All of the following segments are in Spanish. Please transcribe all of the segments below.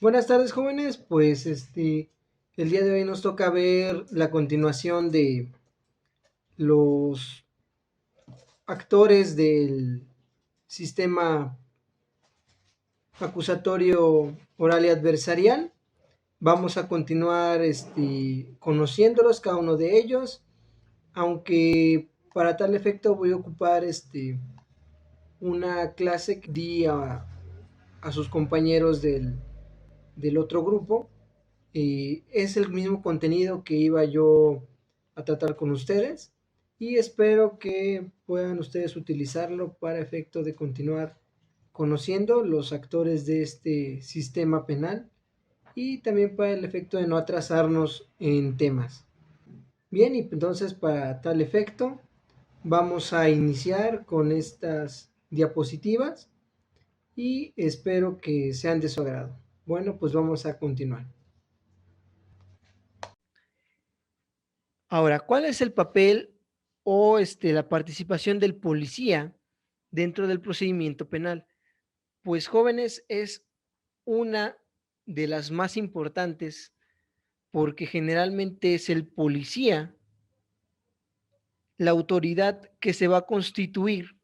Buenas tardes, jóvenes. Pues el día de hoy nos toca ver la continuación de los actores del sistema acusatorio oral y adversarial. Vamos a continuar conociéndolos, cada uno de ellos, aunque para tal efecto voy a ocupar una clase que di a sus compañeros del otro grupo. Es el mismo contenido que iba yo a tratar con ustedes y espero que puedan ustedes utilizarlo para efecto de continuar conociendo los actores de este sistema penal y también para el efecto de no atrasarnos en temas. Bien, y entonces para tal efecto vamos a iniciar con estas diapositivas y espero que sean de su agrado. Bueno, pues vamos a continuar. Ahora, ¿cuál es el papel o la participación del policía dentro del procedimiento penal? Pues jóvenes es una de las más importantes porque generalmente es el policía la autoridad que se va a constituir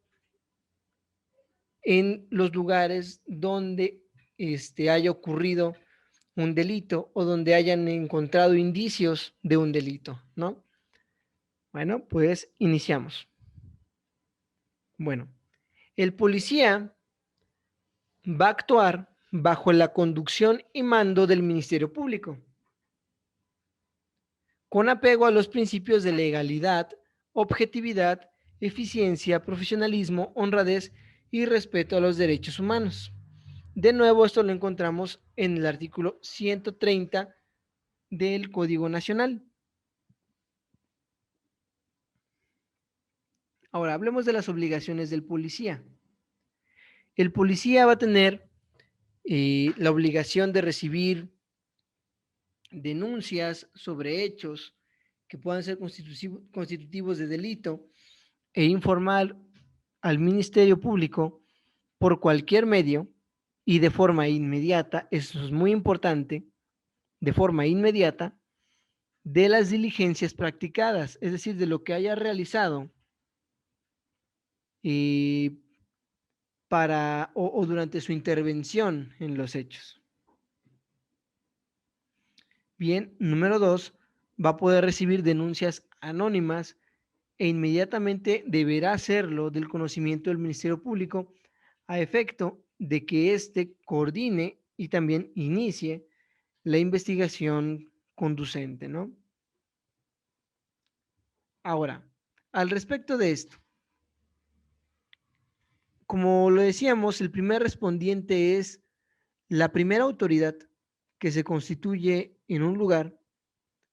en los lugares donde haya ocurrido un delito o donde hayan encontrado indicios de un delito, ¿no? Bueno, pues iniciamos. Bueno, el policía va a actuar bajo la conducción y mando del Ministerio Público, con apego a los principios de legalidad, objetividad, eficiencia, profesionalismo, honradez y respeto a los derechos humanos. De nuevo, esto lo encontramos en el artículo 130 del Código Nacional. Ahora, hablemos de las obligaciones del policía. El policía va a tener la obligación de recibir denuncias sobre hechos que puedan ser constitutivos de delito e informar al Ministerio Público por cualquier medio y de forma inmediata, eso es muy importante, de forma inmediata, de las diligencias practicadas, es decir, de lo que haya realizado eh, o durante su intervención en los hechos. Bien, número dos, va a poder recibir denuncias anónimas e inmediatamente deberá hacerlo del conocimiento del Ministerio Público a efecto de que éste coordine y también inicie la investigación conducente, ¿no? Ahora, al respecto de esto, como lo decíamos, el primer respondiente es la primera autoridad que se constituye en un lugar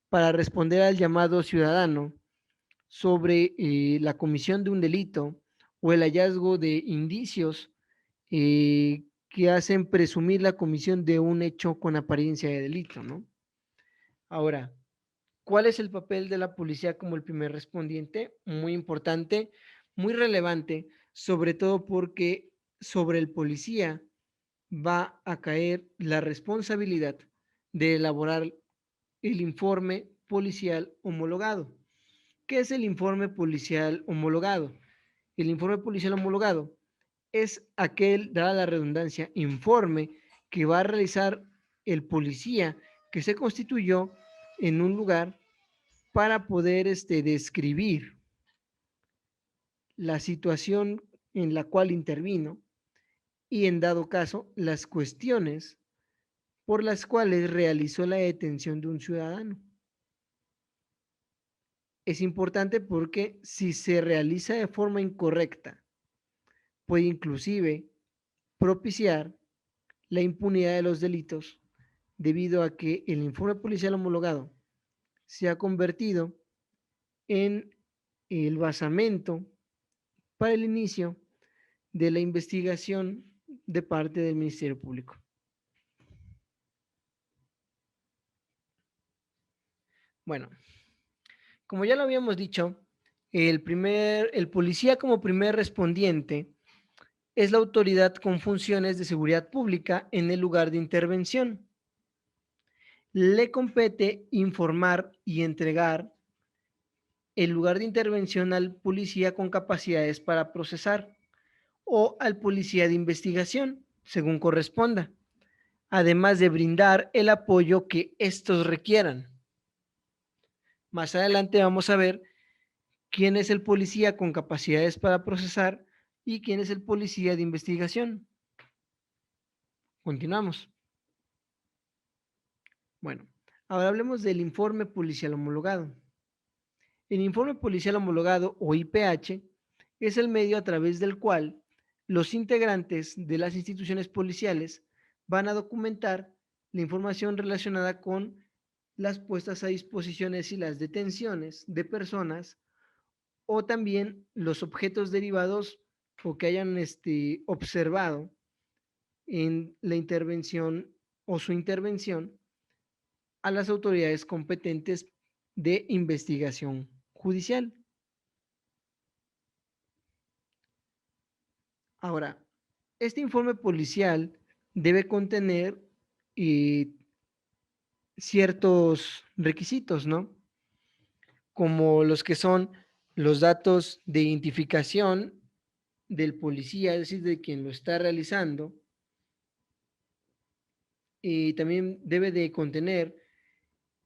para responder al llamado ciudadano sobre la comisión de un delito o el hallazgo de indicios que hacen presumir la comisión de un hecho con apariencia de delito, ¿no? Ahora, ¿cuál es el papel de la policía como el primer respondiente? Muy importante, muy relevante, sobre todo porque sobre el policía va a caer la responsabilidad de elaborar el informe policial homologado. ¿Qué es el informe policial homologado? El informe policial homologado es aquel, dada la redundancia, informe que va a realizar el policía que se constituyó en un lugar para poder describir la situación en la cual intervino y, en dado caso, las cuestiones por las cuales realizó la detención de un ciudadano. Es importante porque si se realiza de forma incorrecta, puede inclusive propiciar la impunidad de los delitos debido a que el informe policial homologado se ha convertido en el basamento para el inicio de la investigación de parte del Ministerio Público. Bueno, como ya lo habíamos dicho, el policía como primer respondiente es la autoridad con funciones de seguridad pública en el lugar de intervención. le compete informar y entregar el lugar de intervención al policía con capacidades para procesar o al policía de investigación, según corresponda, además de brindar el apoyo que estos requieran. Más adelante vamos a ver quién es el policía con capacidades para procesar y quién es el policía de investigación. Continuamos. Bueno, ahora hablemos del informe policial homologado. El informe policial homologado o IPH es el medio a través del cual los integrantes de las instituciones policiales van a documentar la información relacionada con las puestas a disposiciones y las detenciones de personas o también los objetos derivados o que hayan observado en la intervención o su intervención a las autoridades competentes de investigación judicial. Ahora, este informe policial debe contener eh, ciertos requisitos, ¿no? Como los que son los datos de identificación del policía, es decir, de quien lo está realizando. Y también debe de contener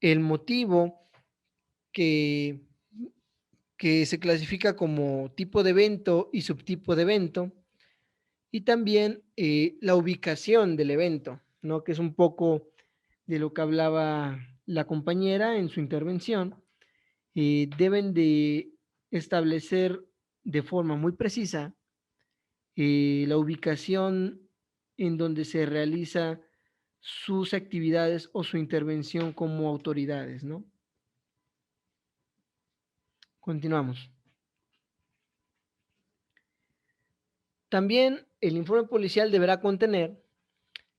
el motivo que, que se clasifica como tipo de evento y subtipo de evento, y también la ubicación del evento, ¿no? Que es un poco de lo que hablaba la compañera en su intervención. Deben de establecer de forma muy precisa la ubicación en donde se realiza sus actividades o su intervención como autoridades, ¿no? Continuamos. También el informe policial deberá contener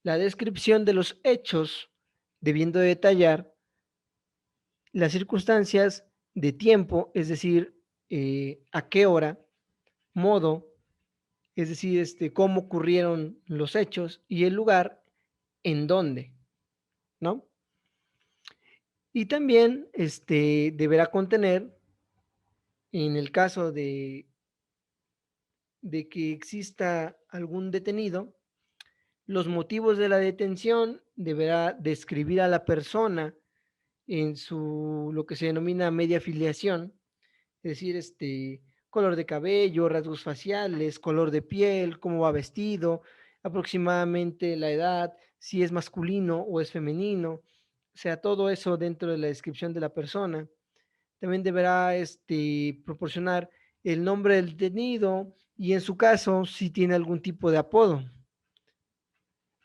la descripción de los hechos, debiendo detallar las circunstancias de tiempo, es decir, a qué hora, modo, es decir, cómo ocurrieron los hechos y el lugar en dónde, ¿no? Y también deberá contener, en el caso de que exista algún detenido, los motivos de la detención, deberá describir a la persona en su, lo que se denomina media filiación, es decir, color de cabello, rasgos faciales, color de piel, cómo va vestido, aproximadamente la edad, si es masculino o es femenino, o sea, todo eso dentro de la descripción de la persona. También deberá proporcionar el nombre del detenido y en su caso si tiene algún tipo de apodo.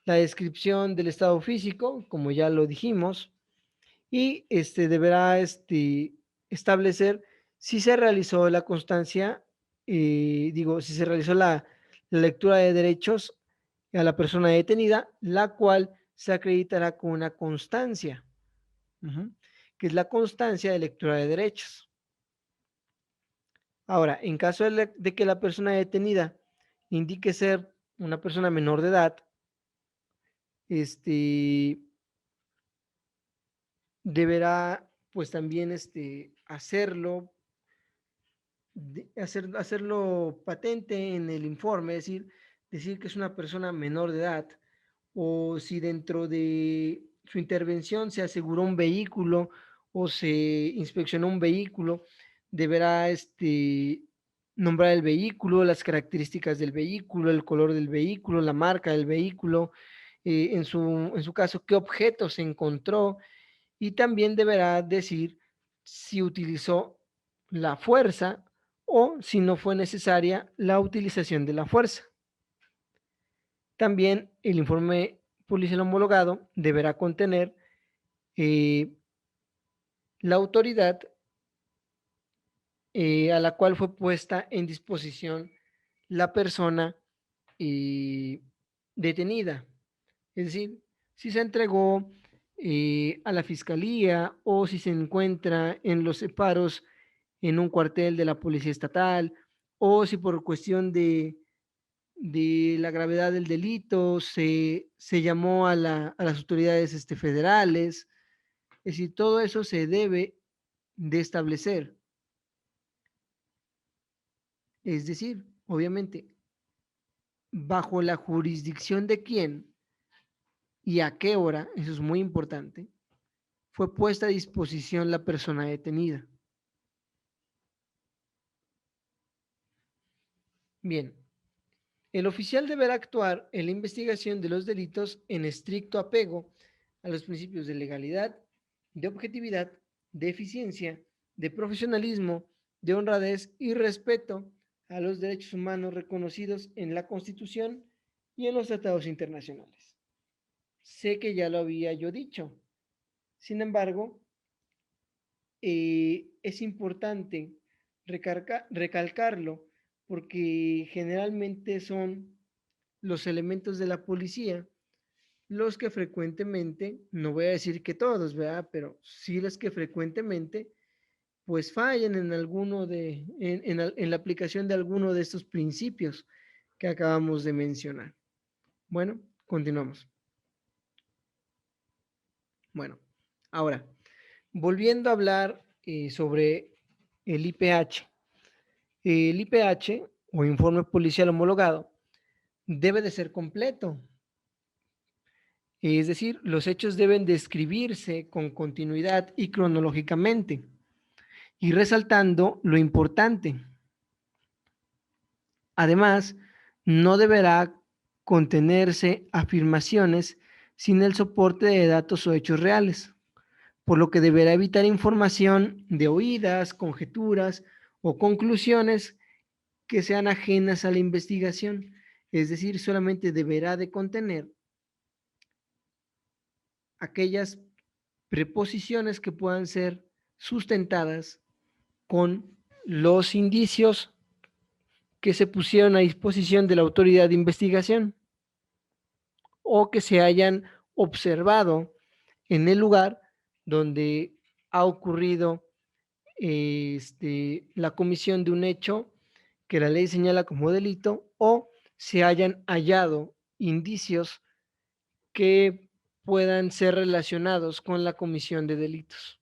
La descripción del estado físico, como ya lo dijimos, y deberá establecer si se realizó la constancia, si se realizó la lectura de derechos a la persona detenida, la cual se acreditará con una constancia, ujú, que es la constancia de lectura de derechos. Ahora, en caso de que la persona detenida indique ser una persona menor de edad, este, deberá pues también hacerlo, hacerlo patente en el informe, es decir que es una persona menor de edad, o si dentro de su intervención se aseguró un vehículo o se inspeccionó un vehículo, deberá nombrar el vehículo, las características del vehículo, el color del vehículo, la marca del vehículo, en su caso, qué objeto se encontró, y también deberá decir si utilizó la fuerza o si no fue necesaria la utilización de la fuerza. También el informe policial homologado deberá contener eh, la autoridad a la cual fue puesta en disposición la persona detenida. Es decir, si se entregó a la fiscalía o si se encuentra en los separos en un cuartel de la policía estatal o si por cuestión de la gravedad del delito se llamó a las autoridades federales. Es decir, todo eso se debe de establecer. Es decir, obviamente, bajo la jurisdicción de quién y a qué hora, eso es muy importante, fue puesta a disposición la persona detenida. Bien, el oficial deberá actuar en la investigación de los delitos en estricto apego a los principios de legalidad, de objetividad, de eficiencia, de profesionalismo, de honradez y respeto a los derechos humanos reconocidos en la Constitución y en los tratados internacionales. Sé que ya lo había yo dicho, sin embargo, es importante recalcarlo porque generalmente son los elementos de la policía los que frecuentemente, no voy a decir que todos, ¿verdad? Pero sí los que frecuentemente pues fallan en alguno en la aplicación de alguno de estos principios que acabamos de mencionar. Bueno, continuamos. Bueno, ahora, volviendo a hablar sobre el IPH. El IPH o informe policial homologado debe de ser completo. Es decir, los hechos deben describirse con continuidad y cronológicamente, y resaltando lo importante. Además, no deberá contenerse afirmaciones sin el soporte de datos o hechos reales, por lo que deberá evitar información de oídas, conjeturas o conclusiones que sean ajenas a la investigación. Es decir, solamente deberá de contener aquellas preposiciones que puedan ser sustentadas con los indicios que se pusieron a disposición de la autoridad de investigación o que se hayan observado en el lugar donde ha ocurrido la comisión de un hecho que la ley señala como delito o se hayan hallado indicios que puedan ser relacionados con la comisión de delitos.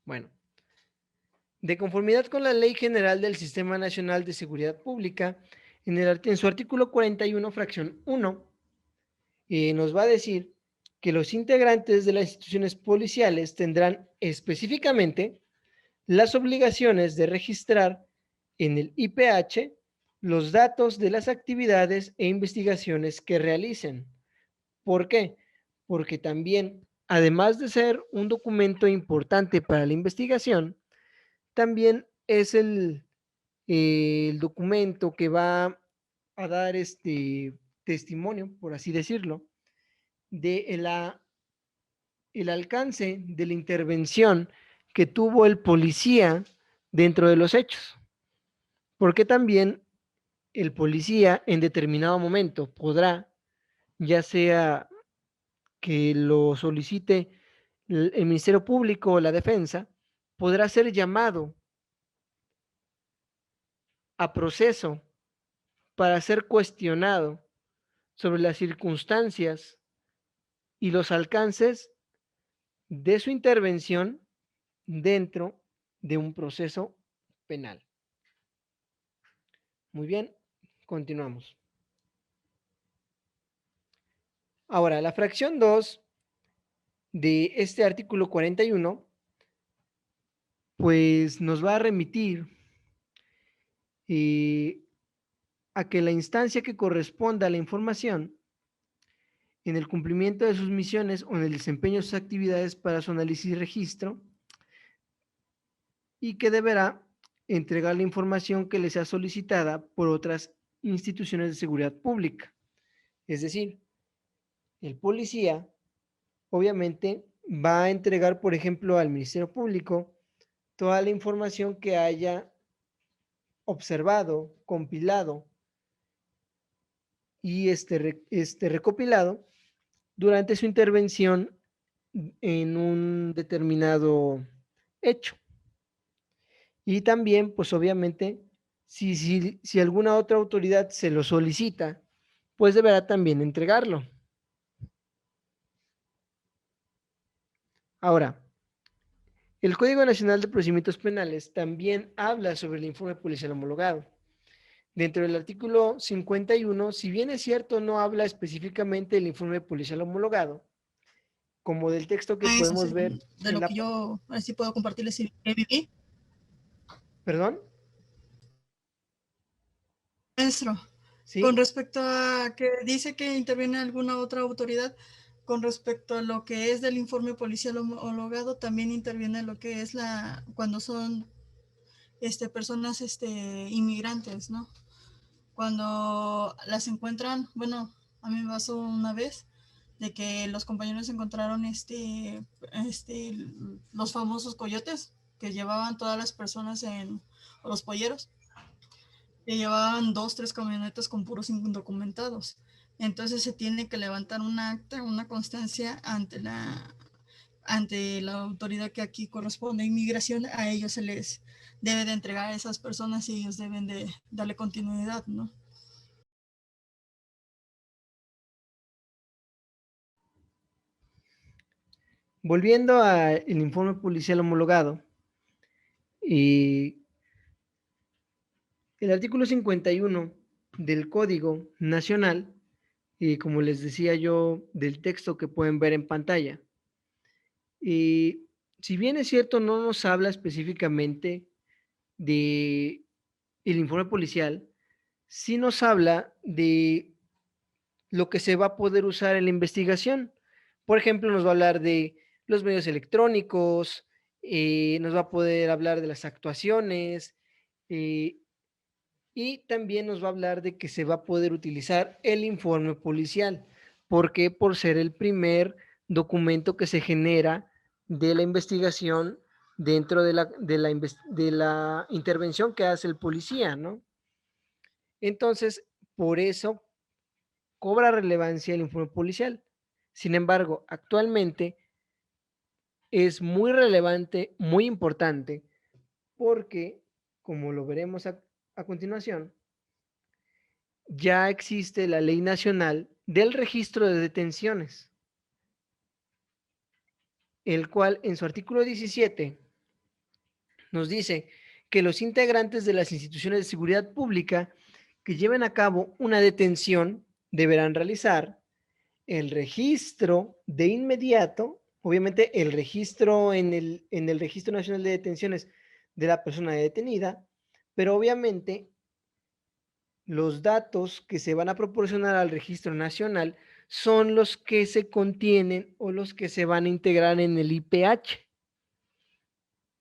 Bueno, de conformidad con la Ley General del Sistema Nacional de Seguridad Pública, en su artículo 41, fracción 1, nos va a decir que los integrantes de las instituciones policiales tendrán específicamente las obligaciones de registrar en el IPH los datos de las actividades e investigaciones que realicen. ¿Por qué? Porque también, además de ser un documento importante para la investigación, también es el documento que va a dar este testimonio, por así decirlo, de el alcance de la intervención que tuvo el policía dentro de los hechos. Porque también el policía en determinado momento podrá, ya sea que lo solicite el Ministerio Público o la defensa, podrá ser llamado a proceso para ser cuestionado sobre las circunstancias y los alcances de su intervención dentro de un proceso penal. Muy bien, continuamos. Ahora, la fracción 2 de este artículo 41, pues nos va a remitir a que la instancia que corresponda a la información en el cumplimiento de sus misiones o en el desempeño de sus actividades para su análisis y registro, y que deberá entregar la información que le sea solicitada por otras instituciones de seguridad pública. Es decir, el policía obviamente va a entregar, por ejemplo, al Ministerio Público toda la información que haya observado, compilado y recopilado durante su intervención en un determinado hecho. Y también, pues obviamente, si alguna otra autoridad se lo solicita, pues deberá también entregarlo. Ahora, el Código Nacional de Procedimientos Penales también habla sobre el informe policial homologado. Dentro del artículo 51, si bien es cierto, no habla específicamente del informe policial homologado, como del texto que Eso podemos ver de en lo que la... yo así puedo compartirles y que viví. ¿Perdón? Maestro, con ¿Sí? respecto a que dice que interviene alguna otra autoridad, con respecto a lo que es del informe policial homologado, también interviene lo que es cuando son personas inmigrantes, ¿no? Cuando las encuentran, bueno, a mí me pasó una vez de que los compañeros encontraron los famosos coyotes que llevaban todas las personas o los polleros, que llevaban 2, 3 camionetas con puros indocumentados. Entonces se tiene que levantar un acta, una constancia ante la autoridad que aquí corresponde a inmigración. A ellos se les debe de entregar a esas personas y ellos deben de darle continuidad, ¿no? Volviendo al informe policial homologado, y el artículo 51 del Código Nacional, y como les decía yo, del texto que pueden ver en pantalla, y si bien es cierto, no nos habla específicamente de el informe policial, sí nos habla de lo que se va a poder usar en la investigación. Por ejemplo, nos va a hablar de los medios electrónicos, nos va a poder hablar de las actuaciones, eh, y también nos va a hablar de que se va a poder utilizar el informe policial. ¿Por qué? Por ser el primer documento que se genera de la investigación dentro de la intervención que hace el policía, ¿no? Entonces, por eso cobra relevancia el informe policial. Sin embargo, actualmente es muy relevante, muy importante, porque, como lo veremos a continuación, ya existe la Ley Nacional del Registro de Detenciones, el cual en su artículo 17 nos dice que los integrantes de las instituciones de seguridad pública que lleven a cabo una detención deberán realizar el registro de inmediato, obviamente el registro en el Registro Nacional de Detenciones de la persona detenida, pero obviamente los datos que se van a proporcionar al registro nacional son los que se contienen o los que se van a integrar en el IPH.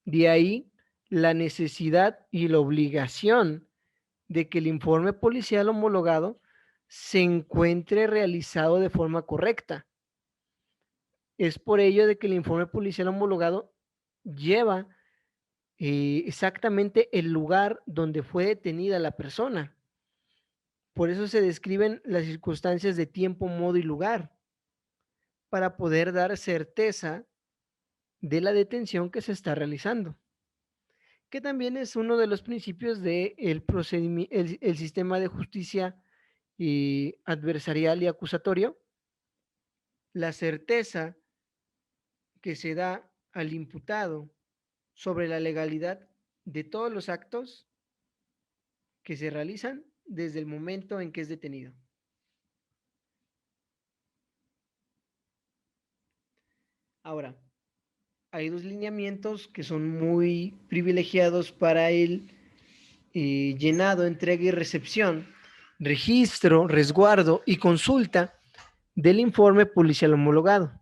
De ahí la necesidad y la obligación de que el informe policial homologado se encuentre realizado de forma correcta. Es por ello de que el informe policial homologado lleva exactamente el lugar donde fue detenida la persona. Por eso se describen las circunstancias de tiempo, modo y lugar, para poder dar certeza de la detención que se está realizando, que también es uno de los principios del el sistema de justicia adversarial y acusatorio, la certeza que se da al imputado sobre la legalidad de todos los actos que se realizan desde el momento en que es detenido. Ahora, hay dos lineamientos que son muy privilegiados para el llenado, entrega y recepción, registro, resguardo y consulta del informe policial homologado.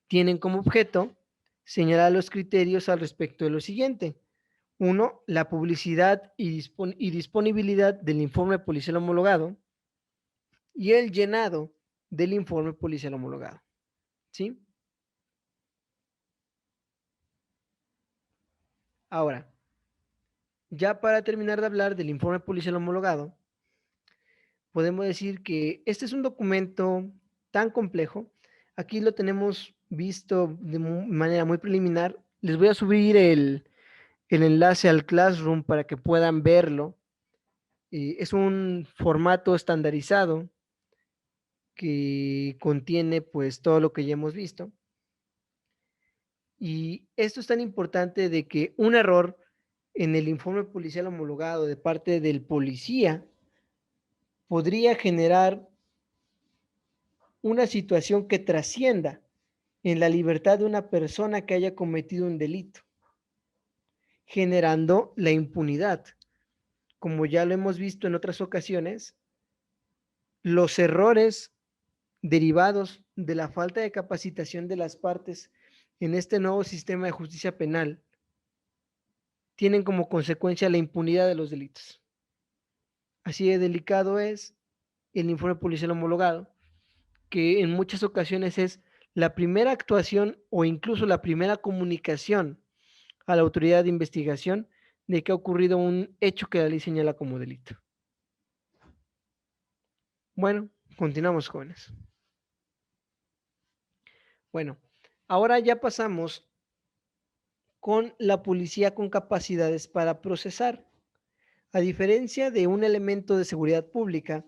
Tienen como objeto señalar los criterios al respecto de lo siguiente. Uno, la publicidad y disponibilidad del informe policial homologado y el llenado del informe policial homologado. ¿Sí? Ahora, ya para terminar de hablar del informe policial homologado, podemos decir que este es un documento tan complejo. Aquí lo tenemos visto de manera muy preliminar. Les voy a subir el enlace al Classroom para que puedan verlo. Es un formato estandarizado que contiene pues todo lo que ya hemos visto. Y esto es tan importante de que un error en el informe policial homologado de parte del policía podría generar una situación que trascienda en la libertad de una persona que haya cometido un delito, generando la impunidad. Como ya lo hemos visto en otras ocasiones, los errores derivados de la falta de capacitación de las partes en este nuevo sistema de justicia penal tienen como consecuencia la impunidad de los delitos. Así de delicado es el informe policial homologado, que en muchas ocasiones es la primera actuación o incluso la primera comunicación a la autoridad de investigación de que ha ocurrido un hecho que la ley señala como delito. Bueno, continuamos, jóvenes. Bueno, ahora ya pasamos con la policía con capacidades para procesar. A diferencia de un elemento de seguridad pública,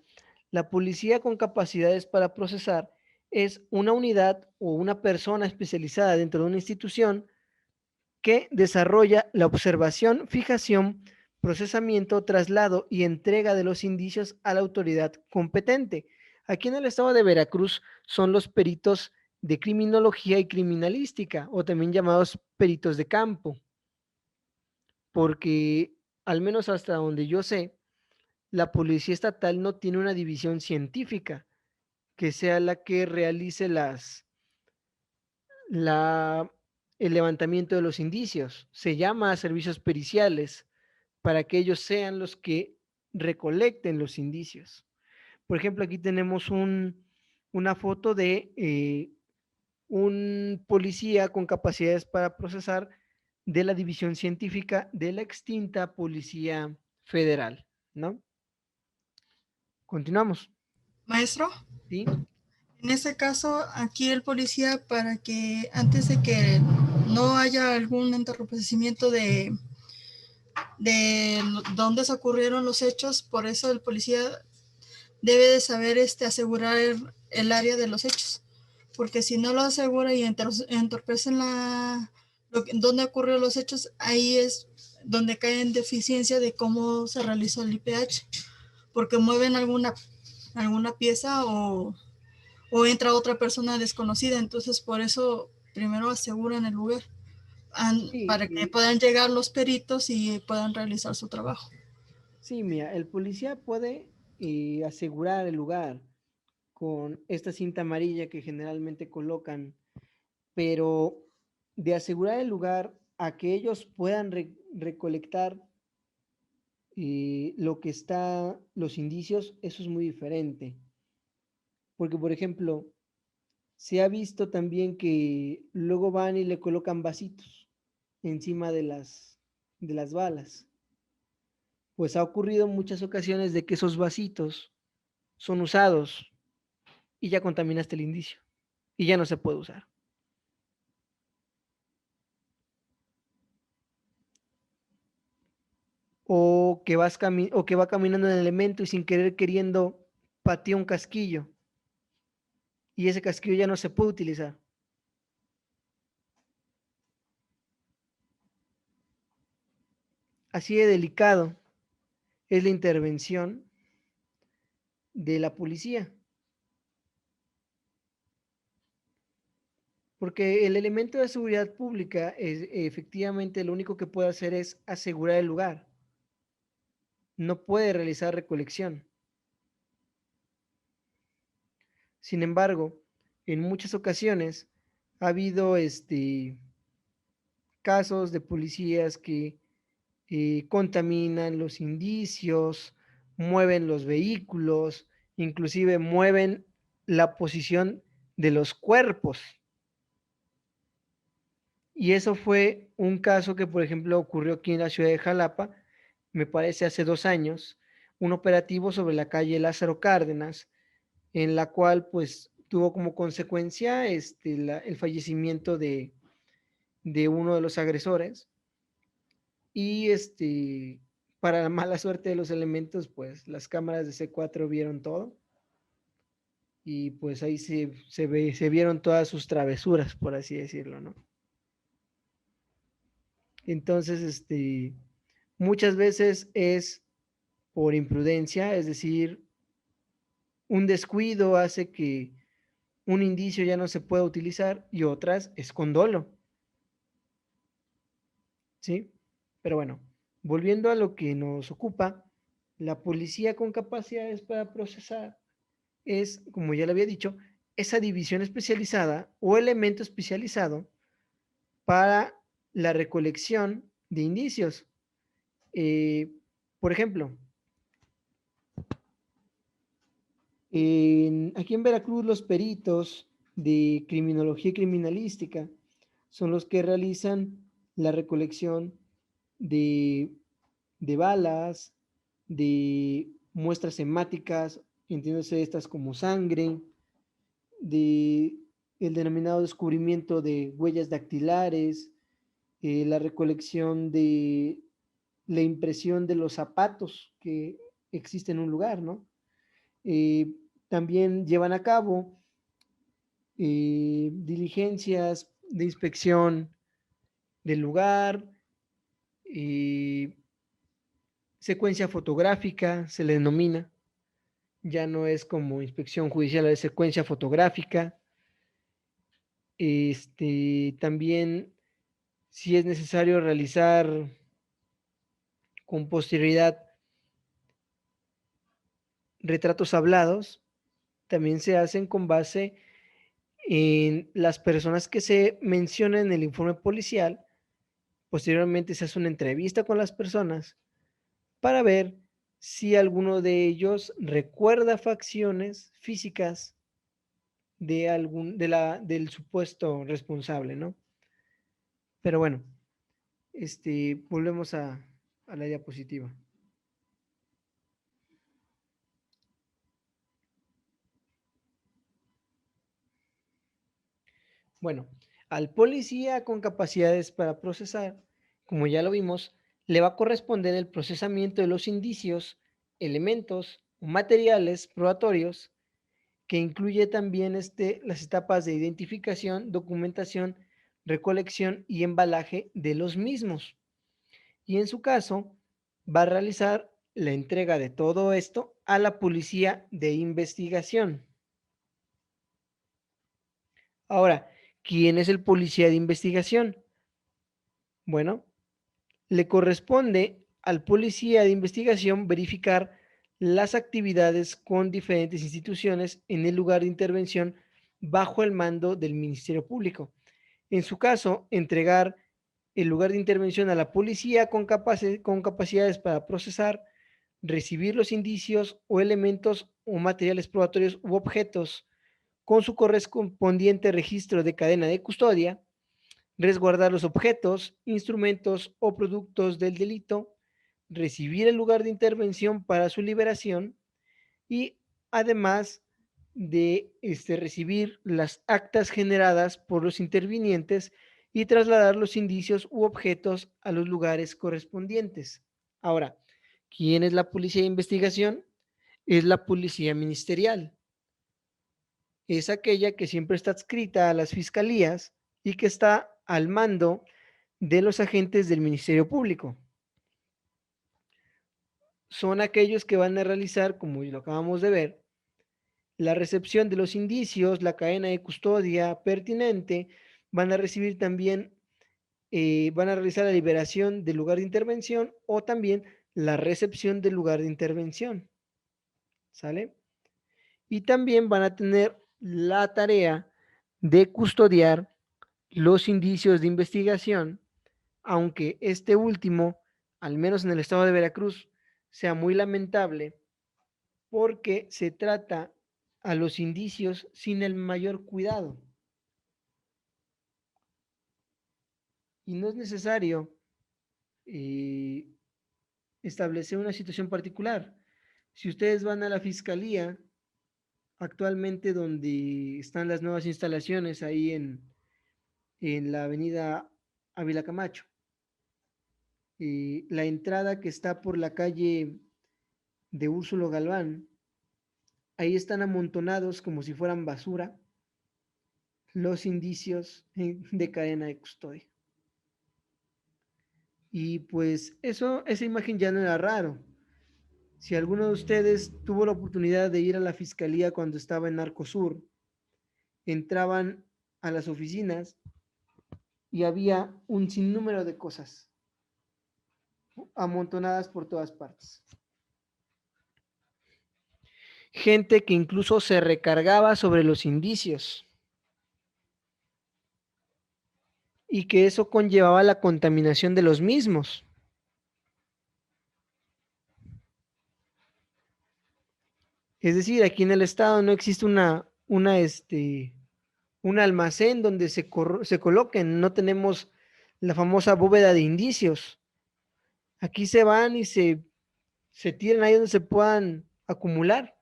la policía con capacidades para procesar es una unidad o una persona especializada dentro de una institución que desarrolla la observación, fijación, procesamiento, traslado y entrega de los indicios a la autoridad competente. Aquí en el estado de Veracruz son los peritos de criminología y criminalística, o también llamados peritos de campo, porque al menos hasta donde yo sé, la policía estatal no tiene una división científica que sea la que realice la, el levantamiento de los indicios. Se llama servicios periciales para que ellos sean los que recolecten los indicios. Por ejemplo, aquí tenemos una foto de un policía con capacidades para procesar de la división científica de la extinta Policía Federal, ¿no? Continuamos, Maestro, ¿sí? en este caso, aquí el policía, para que antes de que no haya algún entorpecimiento de dónde se ocurrieron los hechos, por eso el policía debe de saber asegurar el área de los hechos, porque si no lo asegura y entorpecen donde ocurrieron los hechos, ahí es donde cae en deficiencia de cómo se realizó el IPH, porque mueven alguna pieza o entra otra persona desconocida, entonces por eso primero aseguran el lugar para que Sí, puedan llegar los peritos y puedan realizar su trabajo. sí, mira, el policía puede asegurar el lugar con esta cinta amarilla que generalmente colocan, pero de asegurar el lugar a que ellos puedan recolectar lo que está, los indicios, eso es muy diferente. Porque, por ejemplo, se ha visto también que luego van y le colocan vasitos encima de las balas. Pues ha ocurrido en muchas ocasiones de que esos vasitos son usados y ya contaminaste el indicio y ya no se puede usar. O que va caminando en el elemento y sin querer queriendo patea un casquillo y ese casquillo ya no se puede utilizar. Así de delicado es la intervención de la policía, porque el elemento de seguridad pública es efectivamente lo único que puede hacer es asegurar el lugar, no puede realizar recolección. Sin embargo, en muchas ocasiones ha habido casos de policías que contaminan los indicios, mueven los vehículos, inclusive mueven la posición de los cuerpos. Y eso fue un caso que, por ejemplo, ocurrió aquí en la ciudad de Jalapa, me parece hace 2 años, un operativo sobre la calle Lázaro Cárdenas, en la cual pues tuvo como consecuencia el fallecimiento de uno de los agresores y para la mala suerte de los elementos, pues las cámaras de C4 vieron todo y pues ahí se vieron todas sus travesuras, por así decirlo, ¿no? Entonces, muchas veces es por imprudencia, es decir, un descuido hace que un indicio ya no se pueda utilizar y otras es con dolo, ¿sí? Pero bueno, volviendo a lo que nos ocupa, la policía con capacidades para procesar es, como ya le había dicho, esa división especializada o elemento especializado para la recolección de indicios. Eh, por ejemplo, aquí en Veracruz los peritos de criminología y criminalística son los que realizan la recolección de, de balas, de muestras hemáticas, entiéndase estas como sangre, de el denominado descubrimiento de huellas dactilares, la recolección de la impresión de los zapatos que existen en un lugar, ¿no? Eh, También llevan a cabo diligencias de inspección del lugar, eh, secuencia fotográfica se le denomina, ya no es como inspección judicial, es secuencia fotográfica. También, si es necesario realizar con posterioridad retratos hablados, también se hacen con base en las personas que se mencionan en el informe policial. Posteriormente se hace una entrevista con las personas para ver si alguno de ellos recuerda facciones físicas del supuesto responsable, ¿no? Pero bueno, volvemos a la diapositiva. Bueno, al policía con capacidades para procesar, como ya lo vimos, le va a corresponder el procesamiento de los indicios, elementos o materiales probatorios, que incluye también las etapas de identificación, documentación, recolección y embalaje de los mismos. Y en su caso, va a realizar la entrega de todo esto a la policía de investigación. Ahora, ¿quién es el policía de investigación? Bueno, le corresponde al policía de investigación verificar las actividades con diferentes instituciones en el lugar de intervención bajo el mando del Ministerio Público. En su caso, entregar el lugar de intervención a la policía con capacidades para procesar, recibir los indicios o elementos o materiales probatorios u objetos con su correspondiente registro de cadena de custodia, resguardar los objetos, instrumentos o productos del delito, recibir el lugar de intervención para su liberación y además de recibir las actas generadas por los intervinientes y trasladar los indicios u objetos a los lugares correspondientes. Ahora, ¿quién es la policía de investigación? Es la policía ministerial. Es aquella que siempre está adscrita a las fiscalías y que está al mando de los agentes del Ministerio Público. Son aquellos que van a realizar, como lo acabamos de ver, la recepción de los indicios, la cadena de custodia pertinente, van a recibir también, van a realizar la liberación del lugar de intervención o también la recepción del lugar de intervención, ¿sale? Y también van a tener la tarea de custodiar los indicios de investigación, aunque este último, al menos en el estado de Veracruz, sea muy lamentable porque se trata a los indicios sin el mayor cuidado. Y no es necesario eh, establecer una situación particular. Si ustedes van a la fiscalía, actualmente donde están las nuevas instalaciones ahí en la avenida Ávila Camacho, la entrada que está por la calle de Úrsulo Galván, ahí están amontonados como si fueran basura los indicios de cadena de custodia. Y pues esa imagen ya no era raro. Si alguno de ustedes tuvo la oportunidad de ir a la fiscalía cuando estaba en Narcosur, entraban a las oficinas y había un sinnúmero de cosas amontonadas por todas partes. Gente que incluso se recargaba sobre los indicios y que eso conllevaba la contaminación de los mismos. Es decir, aquí en el estado no existe un almacén donde se coloquen, no tenemos la famosa bóveda de indicios. Aquí se van y se tiran ahí donde se puedan acumular.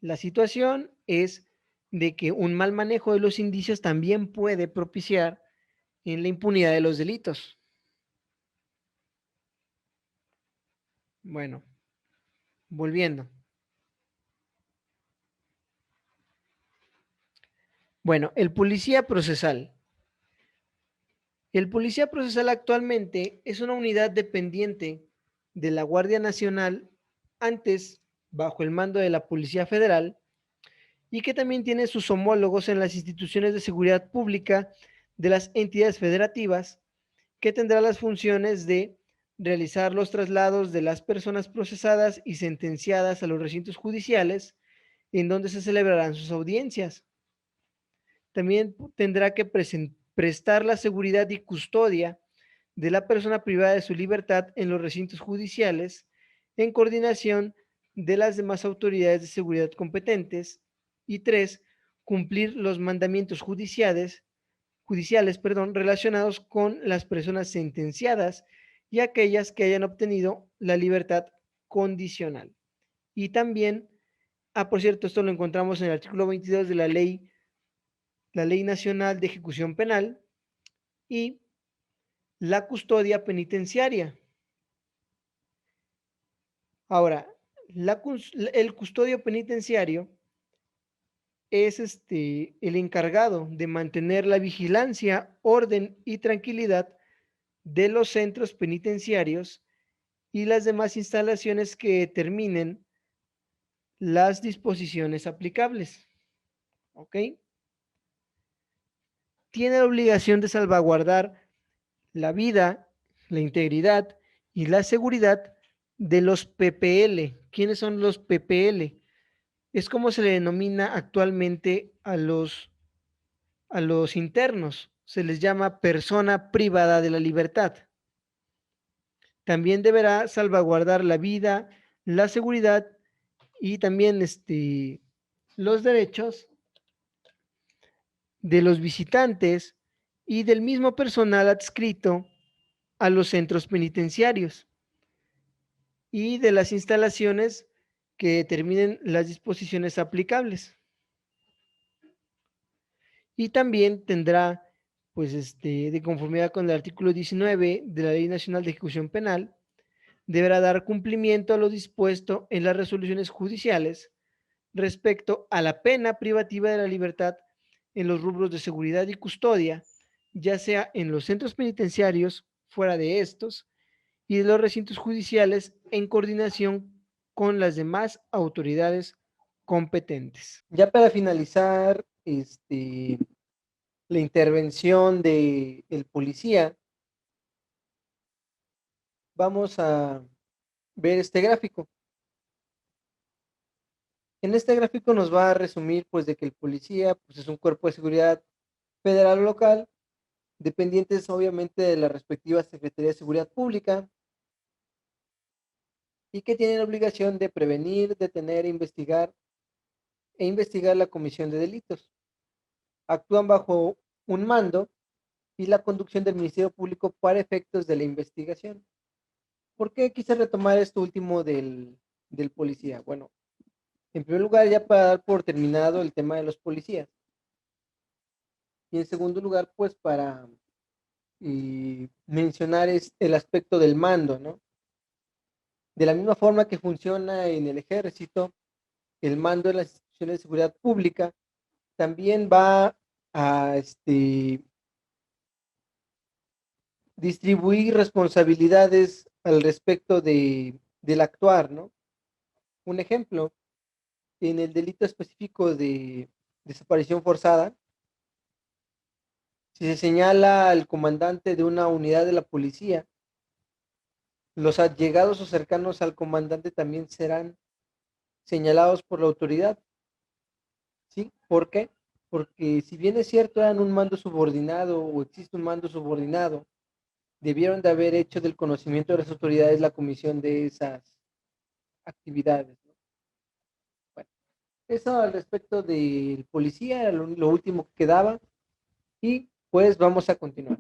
La situación es de que un mal manejo de los indicios también puede propiciar en la impunidad de los delitos. Bueno, volviendo. Bueno, el policía procesal. El policía procesal actualmente es una unidad dependiente de la Guardia Nacional, antes bajo el mando de la Policía Federal, y que también tiene sus homólogos en las instituciones de seguridad pública de las entidades federativas, que tendrá las funciones de realizar los traslados de las personas procesadas y sentenciadas a los recintos judiciales en donde se celebrarán sus audiencias. También tendrá que prestar la seguridad y custodia de la persona privada de su libertad en los recintos judiciales en coordinación de las demás autoridades de seguridad competentes. Y tres, cumplir los mandamientos judiciales, relacionados con las personas sentenciadas y aquellas que hayan obtenido la libertad condicional. Y también, por cierto, esto lo encontramos en el artículo 22 de la Ley Nacional de Ejecución Penal, y la custodia penitenciaria. Ahora, el custodio penitenciario es el encargado de mantener la vigilancia, orden y tranquilidad de los centros penitenciarios y las demás instalaciones que determinen las disposiciones aplicables. ¿Ok? Tiene la obligación de salvaguardar la vida, la integridad y la seguridad de los PPL. ¿Quiénes son los PPL? Es como se le denomina actualmente a los internos. Se les llama persona privada de la libertad. También deberá salvaguardar la vida, la seguridad y también los derechos de los visitantes y del mismo personal adscrito a los centros penitenciarios y de las instalaciones que determinen las disposiciones aplicables. Y también tendrá, pues, de conformidad con el artículo 19 de la Ley Nacional de Ejecución Penal, deberá dar cumplimiento a lo dispuesto en las resoluciones judiciales respecto a la pena privativa de la libertad en los rubros de seguridad y custodia, ya sea en los centros penitenciarios, fuera de estos, y de los recintos judiciales en coordinación con las demás autoridades competentes. Ya para finalizar, la intervención del policía, vamos a ver este gráfico. En este gráfico nos va a resumir pues de que el policía pues, es un cuerpo de seguridad federal o local, dependientes obviamente de la respectiva Secretaría de Seguridad Pública, y que tienen la obligación de prevenir, detener, investigar la comisión de delitos. Actúan bajo un mando y la conducción del Ministerio Público para efectos de la investigación. ¿Por qué quise retomar esto último del policía? Bueno, en primer lugar, ya para dar por terminado el tema de los policías. Y en segundo lugar, pues para mencionar el aspecto del mando, ¿no? De la misma forma que funciona en el ejército, el mando de las instituciones de seguridad pública también va a distribuir responsabilidades al respecto del actuar, ¿no? Un ejemplo, en el delito específico de desaparición forzada, si se señala al comandante de una unidad de la policía, los allegados o cercanos al comandante también serán señalados por la autoridad, ¿sí? ¿Por qué? Porque si bien es cierto, eran un mando subordinado o existe un mando subordinado, debieron de haber hecho del conocimiento de las autoridades la comisión de esas actividades, ¿no? Bueno, eso al respecto del policía era lo último que quedaba y pues vamos a continuar.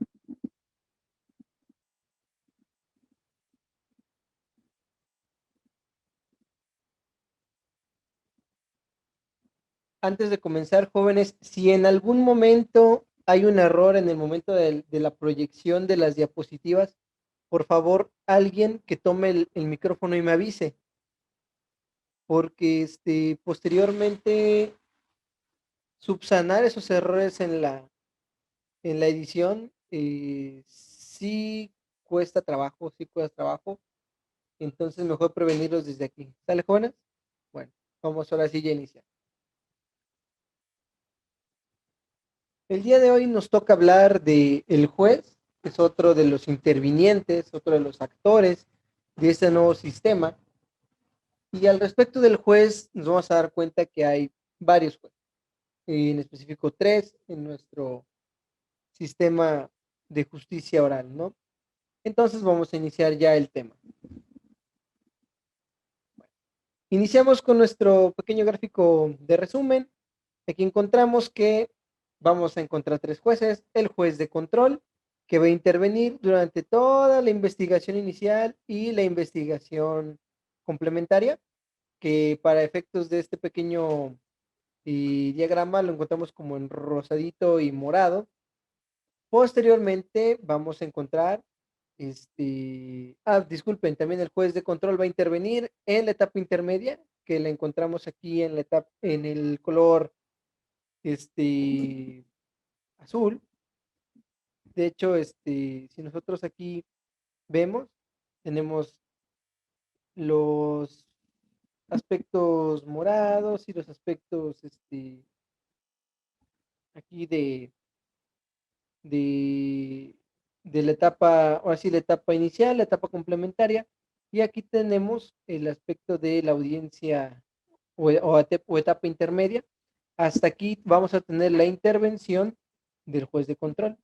Antes de comenzar, jóvenes, si en algún momento hay un error en el momento de la proyección de las diapositivas, por favor, alguien que tome el micrófono y me avise, porque posteriormente subsanar esos errores en la edición sí sí cuesta trabajo, entonces mejor prevenirlos desde aquí. ¿Sale, jóvenes? Bueno, vamos ahora sí ya a iniciar. El día de hoy nos toca hablar de el juez, que es otro de los intervinientes, otro de los actores de este nuevo sistema. Y al respecto del juez, nos vamos a dar cuenta que hay varios jueces, en específico tres en nuestro sistema de justicia oral, ¿no? Entonces vamos a iniciar ya el tema. Iniciamos con nuestro pequeño gráfico de resumen. Aquí encontramos que vamos a encontrar tres jueces. El juez de control, que va a intervenir durante toda la investigación inicial y la investigación complementaria, que para efectos de este pequeño diagrama lo encontramos como en rosadito y morado. Posteriormente vamos a encontrar disculpen, también el juez de control va a intervenir en la etapa intermedia, que la encontramos aquí en la etapa, en el color azul. De hecho, si nosotros aquí vemos, tenemos los aspectos morados y los aspectos aquí de, de la etapa, ahora sí, la etapa inicial, la etapa complementaria, y aquí tenemos el aspecto de la audiencia o etapa intermedia. Hasta aquí vamos a tener la intervención del juez de control,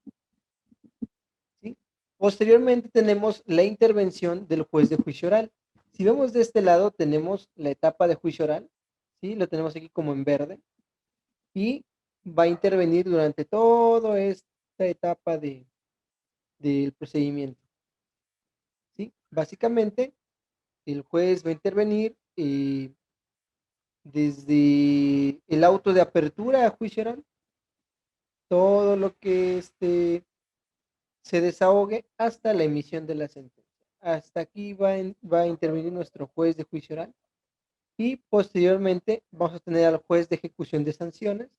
¿sí? Posteriormente tenemos la intervención del juez de juicio oral. Si vemos de este lado, tenemos la etapa de juicio oral, ¿sí? Lo tenemos aquí como en verde, y va a intervenir durante toda esta etapa del procedimiento, ¿sí? Básicamente, el juez va a intervenir desde el auto de apertura a juicio oral, todo lo que se desahogue hasta la emisión de la sentencia. Hasta aquí va a intervenir nuestro juez de juicio oral y posteriormente vamos a tener al juez de ejecución de sanciones,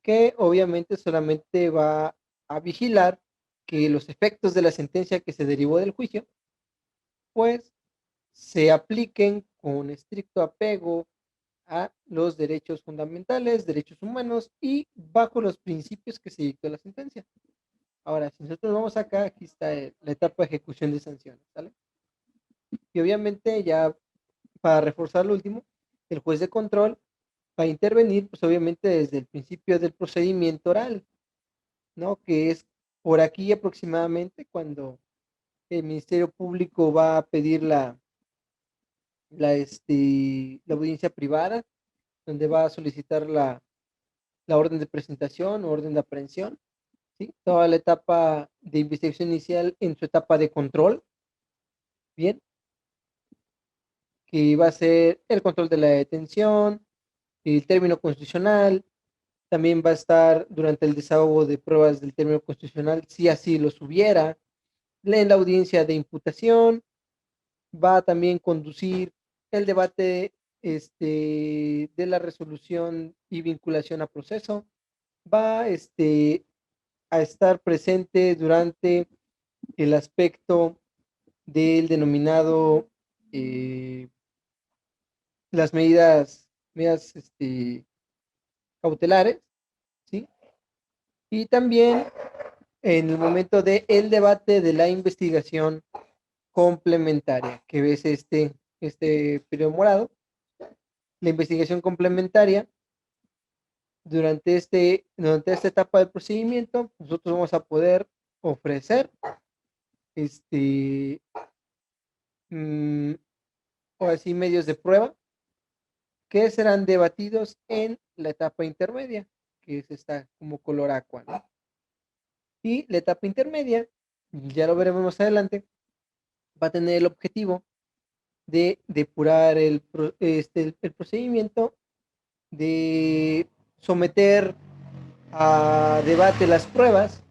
que obviamente solamente va a vigilar que los efectos de la sentencia que se derivó del juicio, pues se apliquen con estricto apego a los derechos fundamentales, derechos humanos y bajo los principios que se dictó la sentencia. Ahora, si nosotros vamos acá, aquí está la etapa de ejecución de sanciones, ¿sale? Y obviamente ya para reforzar lo último, el juez de control va a intervenir, pues obviamente desde el principio del procedimiento oral, ¿no? Que es por aquí aproximadamente cuando el Ministerio Público va a pedir la audiencia privada, donde va a solicitar la orden de presentación o orden de aprehensión, ¿sí? Toda la etapa de investigación inicial en su etapa de control, bien, que va a ser el control de la detención, el término constitucional, también va a estar durante el desahogo de pruebas del término constitucional, si así los hubiera, en la audiencia de imputación, va a también conducir el debate de la resolución y vinculación a proceso, va a estar presente durante el aspecto del denominado las medidas cautelares, ¿sí? Y también en el momento del debate de la investigación complementaria, que ves este periodo morado, la investigación complementaria, durante esta etapa del procedimiento, nosotros vamos a poder ofrecer este, mm, o así medios de prueba que serán debatidos en la etapa intermedia, que es esta como color aqua, ¿no? Y la etapa intermedia, ya lo veremos más adelante, va a tener el objetivo de depurar el procedimiento, de someter a debate las pruebas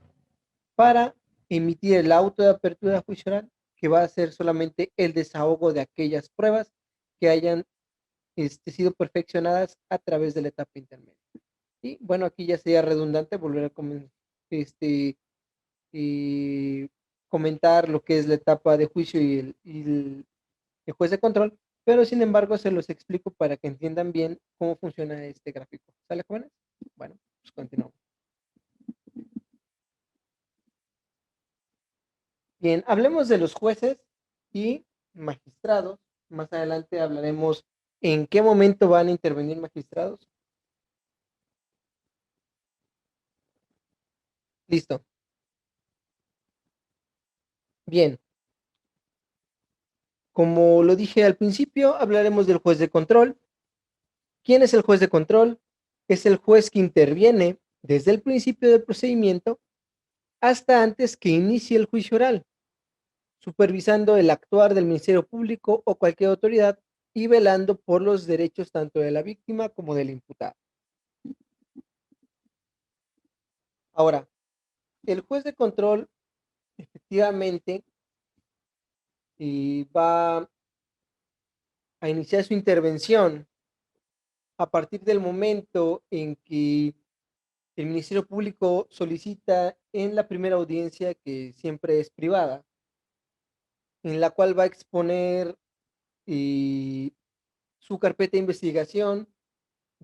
para emitir el auto de apertura de juicio oral, que va a ser solamente el desahogo de aquellas pruebas que hayan sido perfeccionadas a través de la etapa intermedia. Y bueno, aquí ya sería redundante volver a este, eh, comentar lo que es la etapa de juicio y el juez de control, pero sin embargo se los explico para que entiendan bien cómo funciona este gráfico. ¿Sale, jóvenes? Bueno, pues continuamos. Bien, hablemos de los jueces y magistrados. Más adelante hablaremos en qué momento van a intervenir magistrados. Listo. Bien, como lo dije al principio, hablaremos del juez de control. ¿Quién es el juez de control? Es el juez que interviene desde el principio del procedimiento hasta antes que inicie el juicio oral, supervisando el actuar del Ministerio Público o cualquier autoridad y velando por los derechos tanto de la víctima como del imputado. Ahora, el juez de control efectivamente va a iniciar su intervención a partir del momento en que el Ministerio Público solicita en la primera audiencia, que siempre es privada, en la cual va a exponer eh, su carpeta de investigación,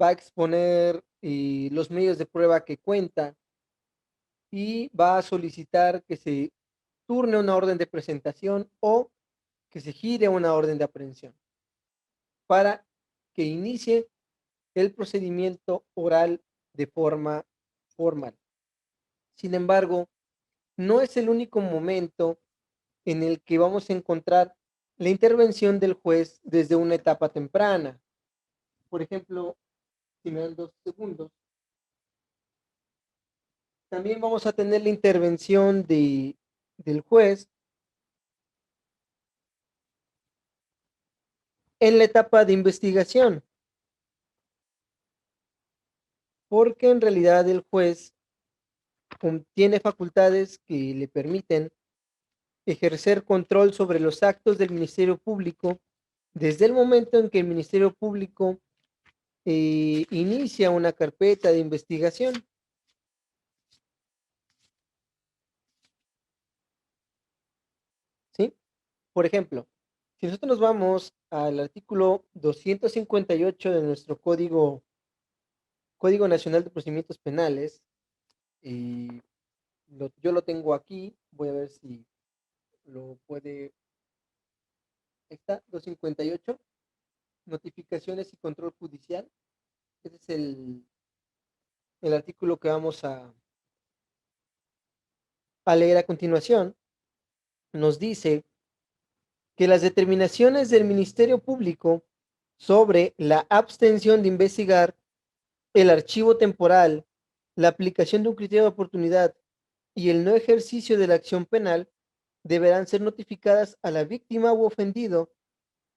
va a exponer los medios de prueba que cuenta y va a solicitar que se turne una orden de presentación o que se gire una orden de aprehensión para que inicie el procedimiento oral de forma formal. Sin embargo, no es el único momento en el que vamos a encontrar la intervención del juez desde una etapa temprana. Por ejemplo, si me dan 2 segundos, también vamos a tener la intervención del juez en la etapa de investigación, porque en realidad el juez tiene facultades que le permiten ejercer control sobre los actos del Ministerio Público desde el momento en que el Ministerio Público inicia una carpeta de investigación. ¿Sí? Por ejemplo, si nosotros nos vamos al artículo 258 de nuestro Código Nacional de Procedimientos Penales, y yo lo tengo aquí, voy a ver si lo puede. Ahí está, 258, notificaciones y control judicial. Ese es el artículo que vamos a leer a continuación. Nos dice que las determinaciones del Ministerio Público sobre la abstención de investigar, el archivo temporal, la aplicación de un criterio de oportunidad y el no ejercicio de la acción penal deberán ser notificadas a la víctima u ofendido,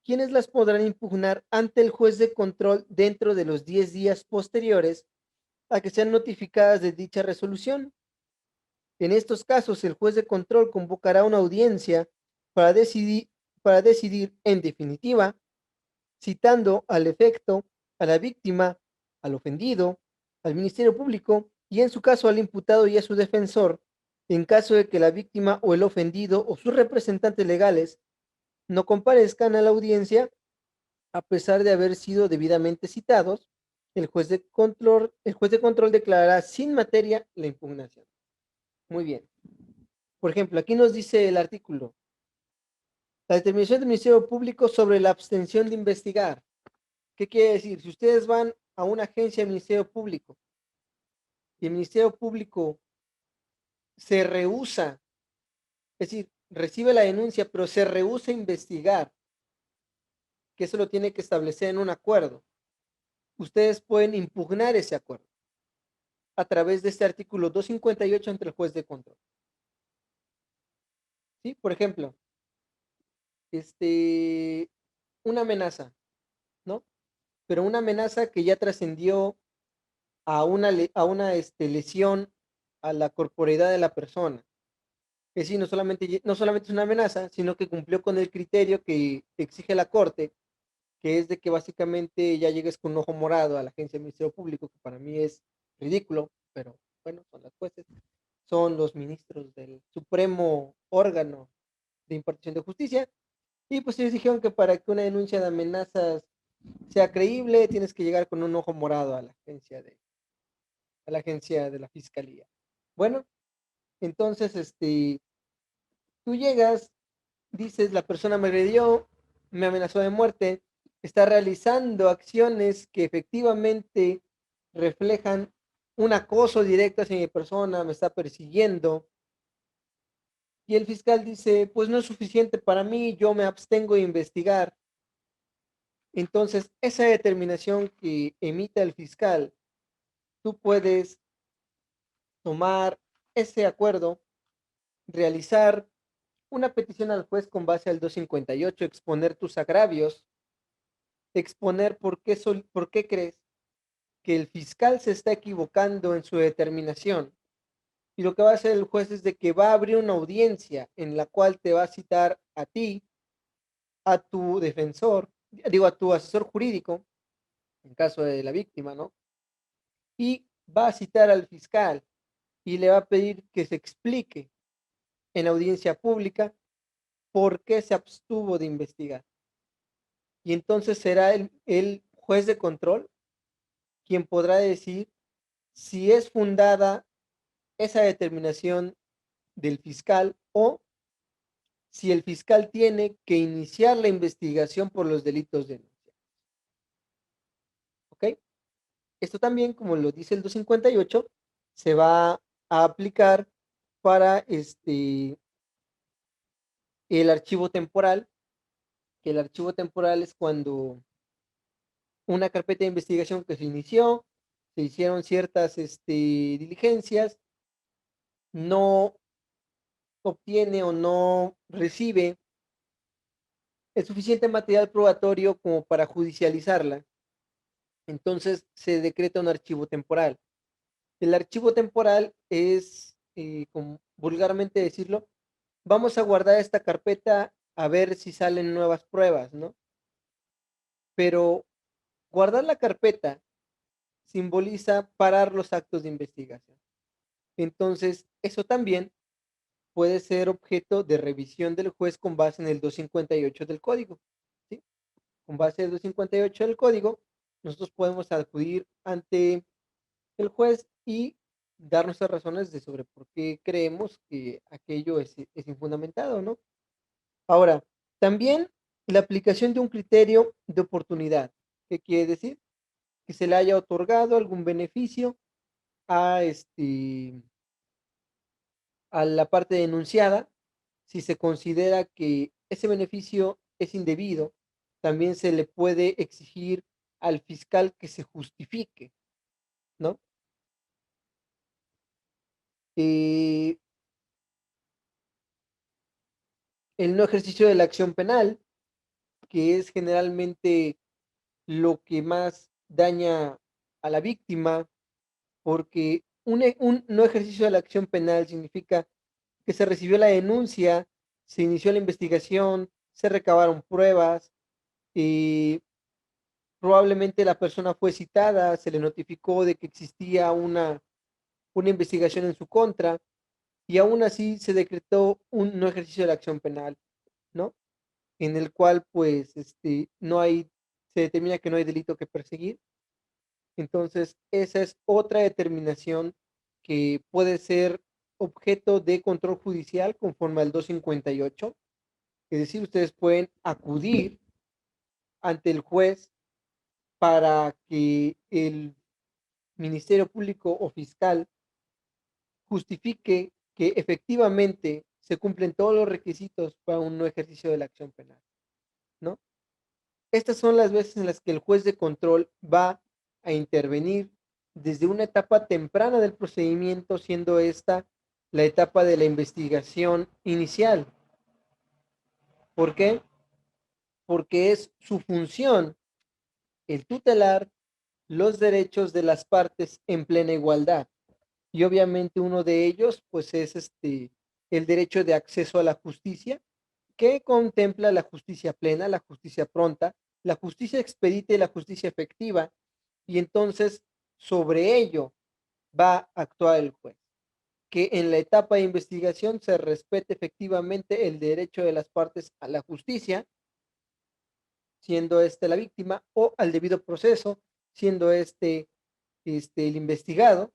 quienes las podrán impugnar ante el juez de control dentro de los 10 días posteriores a que sean notificadas de dicha resolución. En estos casos, el juez de control convocará una audiencia para decidir, para decidir en definitiva, citando al efecto a la víctima, al ofendido, al Ministerio Público y en su caso al imputado y a su defensor, En caso de que la víctima o el ofendido o sus representantes legales no comparezcan a la audiencia, a pesar de haber sido debidamente citados, el juez de control declarará sin materia la impugnación. Muy bien. Por ejemplo, aquí nos dice el artículo, la determinación del Ministerio Público sobre la abstención de investigar. ¿Qué quiere decir? Si ustedes van a una agencia del Ministerio Público y el Ministerio Público se rehúsa, es decir, recibe la denuncia, pero se rehúsa a investigar, que eso lo tiene que establecer en un acuerdo, ustedes pueden impugnar ese acuerdo a través de este artículo 258 ante el juez de control. ¿Sí? Por ejemplo, una amenaza, ¿no? Pero una amenaza que ya trascendió a una lesión a la corporeidad de la persona. Es decir, no solamente es una amenaza, sino que cumplió con el criterio que exige la Corte, que es de que básicamente ya llegues con un ojo morado a la agencia del Ministerio Público, que para mí es ridículo, pero bueno, son las jueces, son los ministros del supremo órgano de impartición de justicia, y pues ellos dijeron que para que una denuncia de amenazas sea creíble, tienes que llegar con un ojo morado a la agencia de la fiscalía. Bueno, entonces, tú llegas, dices, la persona me agredió, me amenazó de muerte, está realizando acciones que efectivamente reflejan un acoso directo hacia mi persona, me está persiguiendo. Y el fiscal dice, pues no es suficiente para mí, yo me abstengo de investigar. Entonces, esa determinación que emita el fiscal, tú puedes tomar ese acuerdo, realizar una petición al juez con base al 258, exponer tus agravios, exponer por qué crees que el fiscal se está equivocando en su determinación. Y lo que va a hacer el juez es de que va a abrir una audiencia en la cual te va a citar a ti, a tu defensor, digo, a tu asesor jurídico, en caso de la víctima, ¿no? Y va a citar al fiscal y le va a pedir que se explique en audiencia pública por qué se abstuvo de investigar. Y entonces será el juez de control quien podrá decir si es fundada esa determinación del fiscal o si el fiscal tiene que iniciar la investigación por los delitos denunciados. ¿Ok? Esto también, como lo dice el 258, se va a aplicar para el archivo temporal, que el archivo temporal es cuando una carpeta de investigación que se inició, se hicieron ciertas diligencias, no obtiene o no recibe el suficiente material probatorio como para judicializarla, entonces se decreta un archivo temporal. El archivo temporal es, como vulgarmente decirlo, vamos a guardar esta carpeta a ver si salen nuevas pruebas, ¿no? Pero guardar la carpeta simboliza parar los actos de investigación. Entonces, eso también puede ser objeto de revisión del juez con base en el 258 del código, ¿sí? Con base en el 258 del código, nosotros podemos acudir ante el juez y dar nuestras razones de sobre por qué creemos que aquello es infundamentado, ¿no? Ahora, también la aplicación de un criterio de oportunidad. ¿Qué quiere decir? Que se le haya otorgado algún beneficio a, a la parte denunciada. Si se considera que ese beneficio es indebido, también se le puede exigir al fiscal que se justifique, ¿no? Eh, el no ejercicio de la acción penal, que es generalmente lo que más daña a la víctima, porque un no ejercicio de la acción penal significa que se recibió la denuncia, se inició la investigación, se recabaron pruebas, y probablemente la persona fue citada, se le notificó de que existía una investigación en su contra, y aún así se decretó un no ejercicio de la acción penal, ¿no? En el cual, pues, no hay, se determina que no hay delito que perseguir. Entonces, esa es otra determinación que puede ser objeto de control judicial conforme al 258. Es decir, ustedes pueden acudir ante el juez para que el Ministerio Público o fiscal justifique que efectivamente se cumplen todos los requisitos para un no ejercicio de la acción penal, ¿no? Estas son las veces en las que el juez de control va a intervenir desde una etapa temprana del procedimiento, siendo esta la etapa de la investigación inicial. ¿Por qué? Porque es su función el tutelar los derechos de las partes en plena igualdad. Y obviamente uno de ellos, pues es el derecho de acceso a la justicia, que contempla la justicia plena, la justicia pronta, la justicia expedita y la justicia efectiva, y entonces sobre ello va a actuar el juez. Que en la etapa de investigación se respete efectivamente el derecho de las partes a la justicia, siendo la víctima, o al debido proceso, siendo el investigado,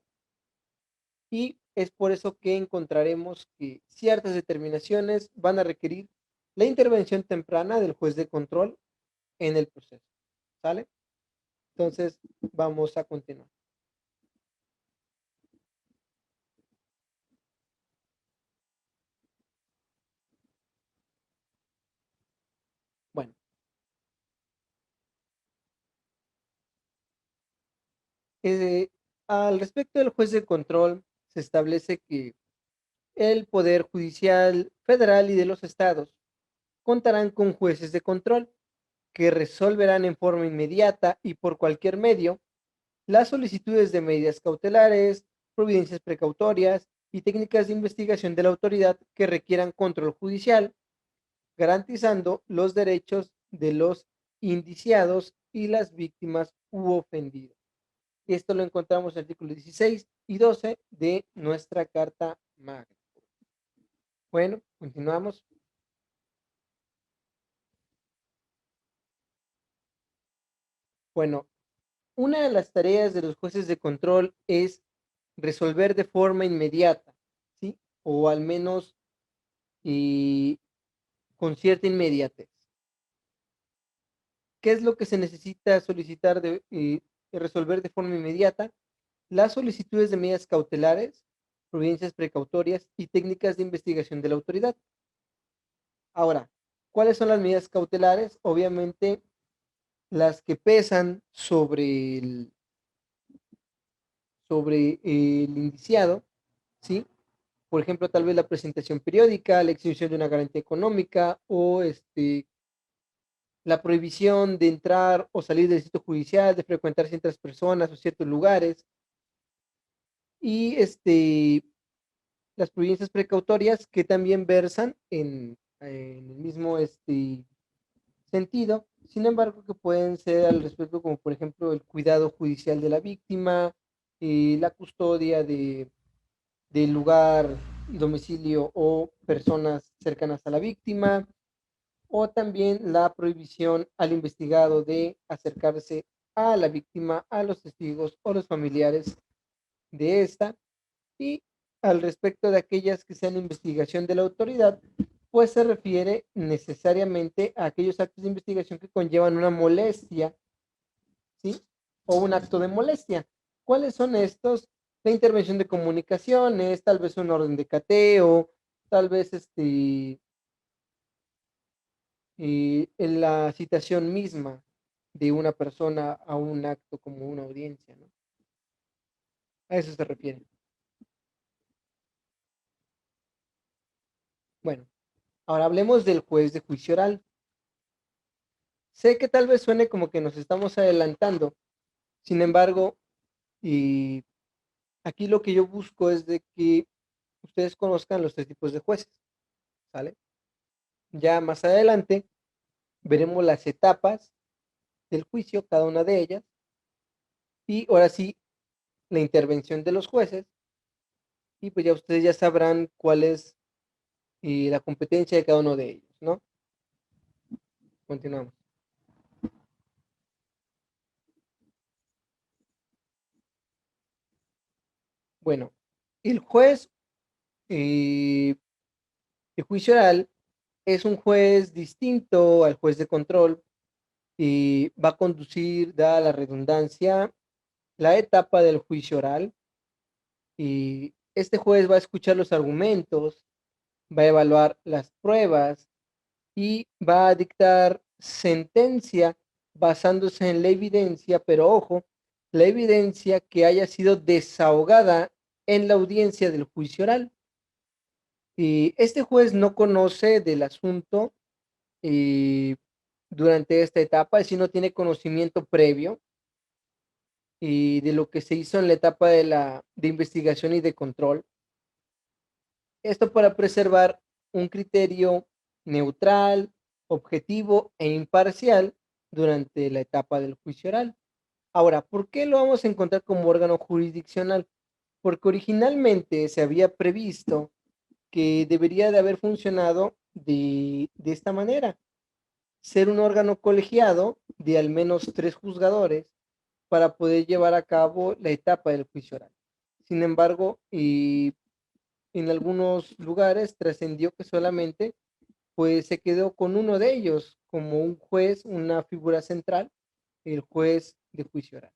y es por eso que encontraremos que ciertas determinaciones van a requerir la intervención temprana del juez de control en el proceso. ¿Sale? Entonces, vamos a continuar. Bueno, eh, al respecto del juez de control, se establece que el Poder Judicial Federal y de los estados contarán con jueces de control que resolverán en forma inmediata y por cualquier medio las solicitudes de medidas cautelares, providencias precautorias y técnicas de investigación de la autoridad que requieran control judicial, garantizando los derechos de los indiciados y las víctimas u ofendidos. Esto lo encontramos en el artículo 16 y 12 de nuestra Carta Magna. Bueno, continuamos. Bueno, una de las tareas de los jueces de control es resolver de forma inmediata, ¿sí? O al menos con cierta inmediatez. ¿Qué es lo que se necesita solicitar de resolver de forma inmediata? Las solicitudes de medidas cautelares, providencias precautorias y técnicas de investigación de la autoridad. Ahora, ¿cuáles son las medidas cautelares? Obviamente, las que pesan sobre el indiciado, ¿sí? Por ejemplo, tal vez la presentación periódica, la exhibición de una garantía económica o la prohibición de entrar o salir del sitio judicial, de frecuentar ciertas personas o ciertos lugares, y las providencias precautorias que también versan en el mismo sentido, sin embargo, que pueden ser al respecto, como por ejemplo el cuidado judicial de la víctima, la custodia del lugar, domicilio o personas cercanas a la víctima, o también la prohibición al investigado de acercarse a la víctima, a los testigos o los familiares de esta. Y al respecto de aquellas que sean investigación de la autoridad, pues se refiere necesariamente a aquellos actos de investigación que conllevan una molestia, ¿sí? O un acto de molestia. ¿Cuáles son estos? La intervención de comunicaciones, tal vez un orden de cateo, tal vez en la citación misma de una persona a un acto como una audiencia, ¿no? A eso se refiere. Bueno, ahora hablemos del juez de juicio oral. Sé que tal vez suene como que nos estamos adelantando, sin embargo, y aquí lo que yo busco es de que ustedes conozcan los tres tipos de jueces, ¿sale? Ya más adelante veremos las etapas del juicio, cada una de ellas, y ahora sí, la intervención de los jueces y pues ya ustedes ya sabrán cuál es la competencia de cada uno de ellos, ¿no? Continuamos. Bueno, el juez de juicio oral es un juez distinto al juez de control y va a conducir, dada la redundancia, la etapa del juicio oral. Y este juez va a escuchar los argumentos, va a evaluar las pruebas y va a dictar sentencia basándose en la evidencia, pero ojo, la evidencia que haya sido desahogada en la audiencia del juicio oral. Y este juez no conoce del asunto durante esta etapa, es decir, no tiene conocimiento previo y de lo que se hizo en la etapa de investigación y de control. Esto para preservar un criterio neutral, objetivo e imparcial durante la etapa del juicio oral. Ahora, ¿por qué lo vamos a encontrar como órgano jurisdiccional? Porque originalmente se había previsto que debería de haber funcionado de esta manera: ser un órgano colegiado de al menos 3 juzgadores para poder llevar a cabo la etapa del juicio oral. Sin embargo, y en algunos lugares trascendió que solamente pues se quedó con uno de ellos como un juez, una figura central, el juez de juicio oral.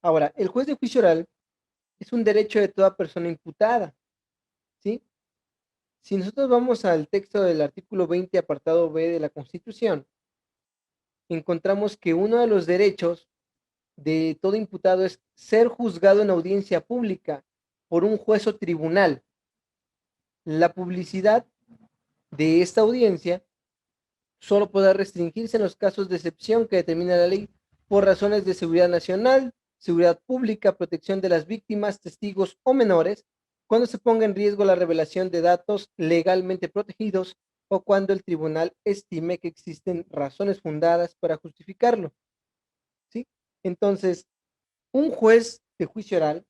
Ahora, el juez de juicio oral es un derecho de toda persona imputada, ¿sí? Si nosotros vamos al texto del artículo 20, apartado B de la Constitución, encontramos que uno de los derechos de todo imputado es ser juzgado en audiencia pública por un juez o tribunal. La publicidad de esta audiencia solo podrá restringirse en los casos de excepción que determina la ley por razones de seguridad nacional, seguridad pública, protección de las víctimas, testigos o menores, cuando se ponga en riesgo la revelación de datos legalmente protegidos o cuando el tribunal estime que existen razones fundadas para justificarlo, ¿sí? Entonces, un juez de juicio oral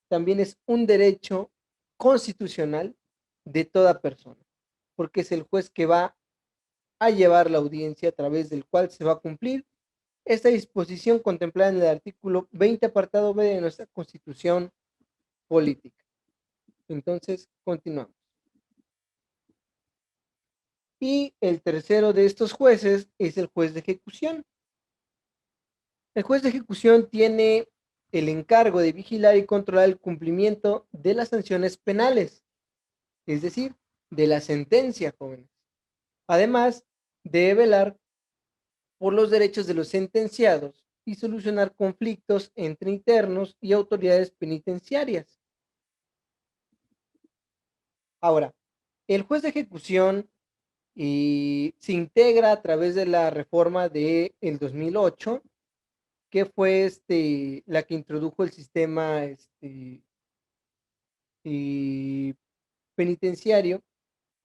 también es un derecho constitucional de toda persona, porque es el juez que va a llevar la audiencia a través del cual se va a cumplir esta disposición contemplada en el artículo 20, apartado B de nuestra Constitución Política. Entonces, continuamos. Y el tercero de estos jueces es el juez de ejecución. El juez de ejecución tiene el encargo de vigilar y controlar el cumplimiento de las sanciones penales, es decir, de la sentencia, jóvenes. Además, debe velar por los derechos de los sentenciados y solucionar conflictos entre internos y autoridades penitenciarias. Ahora, el juez de ejecución se integra a través de la reforma del 2008, que fue la que introdujo el sistema penitenciario,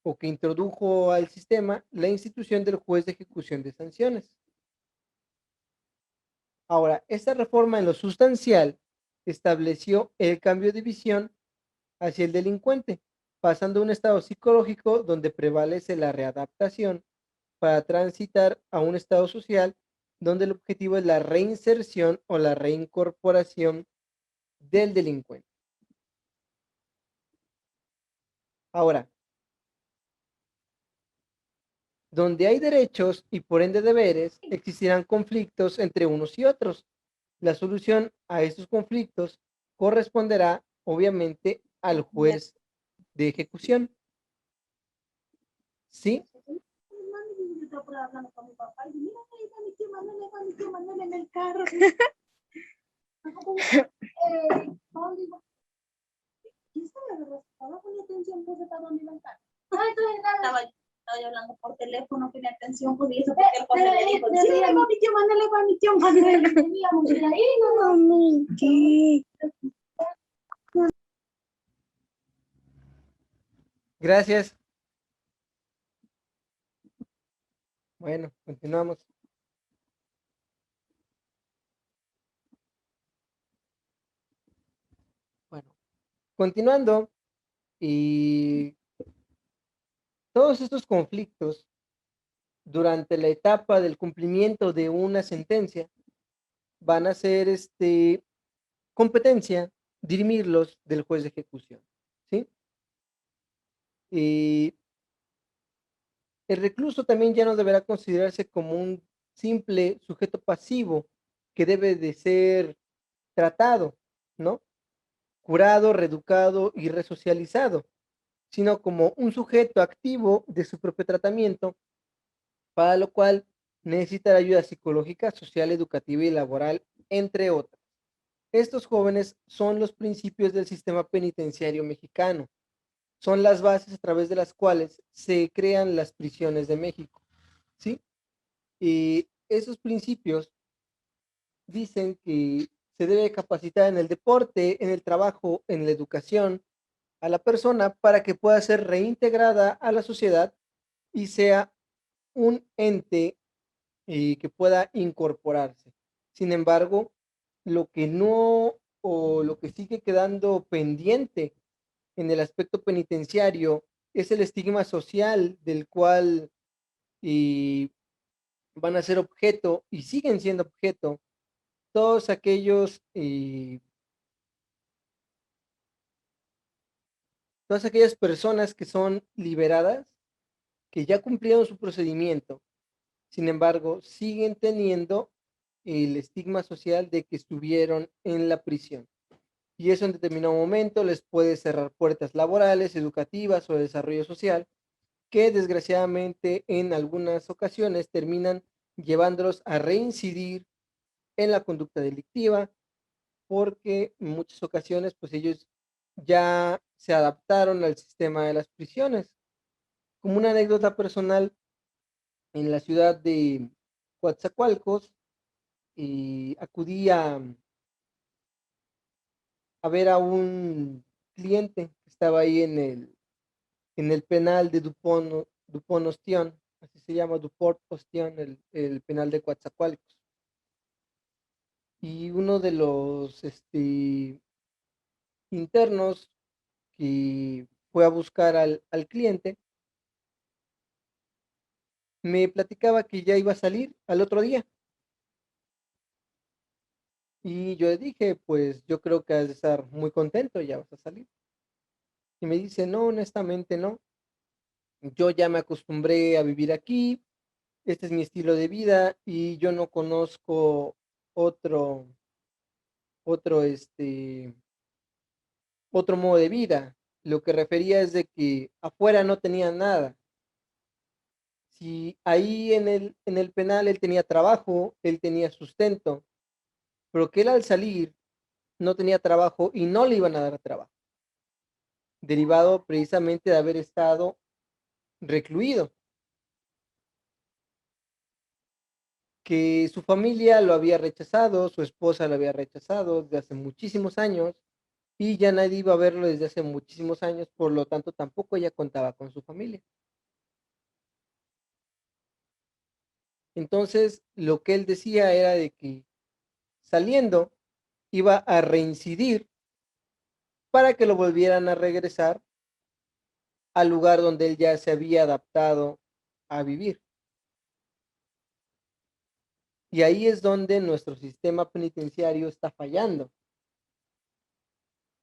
o que introdujo al sistema la institución del juez de ejecución de sanciones. Ahora, esta reforma en lo sustancial estableció el cambio de visión hacia el delincuente, pasando a un estado psicológico donde prevalece la readaptación para transitar a un estado social donde el objetivo es la reinserción o la reincorporación del delincuente. Ahora, donde hay derechos y por ende deberes, existirán conflictos entre unos y otros. La solución a estos conflictos corresponderá, obviamente, al juez de ejecución. ¿Sí? Hablando con mi papá y mira, ahí va mi tío Manuel en el carro. ¿Quién estaba poniendo atención? Pues estaba en el carro. Estaba hablando por teléfono, ponía atención, pues y eso porque el padre le dijo, sí, ahí va mi tío Manuel, ahí va mi tío Manuel. Teníamos que ir ahí, no. Gracias. Bueno, continuamos. Continuando, y todos estos conflictos durante la etapa del cumplimiento de una sentencia van a ser competencia dirimirlos del juez de ejecución, ¿sí? Y el recluso también ya no deberá considerarse como un simple sujeto pasivo que debe de ser tratado, ¿no? Curado, reeducado y resocializado, sino como un sujeto activo de su propio tratamiento, para lo cual necesita ayuda psicológica, social, educativa y laboral, entre otras. Estos jóvenes son los principios del sistema penitenciario mexicano, son las bases a través de las cuales se crean las prisiones de México, ¿sí? Y esos principios dicen que se debe capacitar en el deporte, en el trabajo, en la educación a la persona para que pueda ser reintegrada a la sociedad y sea un ente que pueda incorporarse. Sin embargo, lo que no o lo que sigue quedando pendiente en el aspecto penitenciario es el estigma social del cual y van a ser objeto y siguen siendo objeto todos aquellos, todas aquellas personas que son liberadas, que ya cumplieron su procedimiento, sin embargo, siguen teniendo el estigma social de que estuvieron en la prisión. Y eso en determinado momento les puede cerrar puertas laborales, educativas o de desarrollo social, que desgraciadamente en algunas ocasiones terminan llevándolos a reincidir en la conducta delictiva, porque en muchas ocasiones pues ellos ya se adaptaron al sistema de las prisiones. Como una anécdota personal, en la ciudad de Coatzacoalcos, acudí a ver a un cliente que estaba ahí en el penal de Dupont Ostión, así se llama, Dupont Ostión, el penal de Coatzacoalcos. Y uno de los internos que fue a buscar al cliente me platicaba que ya iba a salir al otro día. Y yo le dije, pues yo creo que has de estar muy contento, ya vas a salir. Y me dice, no, honestamente no. Yo ya me acostumbré a vivir aquí, este es mi estilo de vida y yo no conozco otro, otro, otro modo de vida. Lo que refería es de que afuera no tenía nada. Si ahí en el penal él tenía trabajo, él tenía sustento, pero que él al salir no tenía trabajo y no le iban a dar trabajo, derivado precisamente de haber estado recluido, que su familia lo había rechazado, su esposa lo había rechazado desde hace muchísimos años y ya nadie iba a verlo desde hace muchísimos años, por lo tanto tampoco ella contaba con su familia. Entonces, lo que él decía era de que saliendo iba a reincidir para que lo volvieran a regresar al lugar donde él ya se había adaptado a vivir. Y ahí es donde nuestro sistema penitenciario está fallando,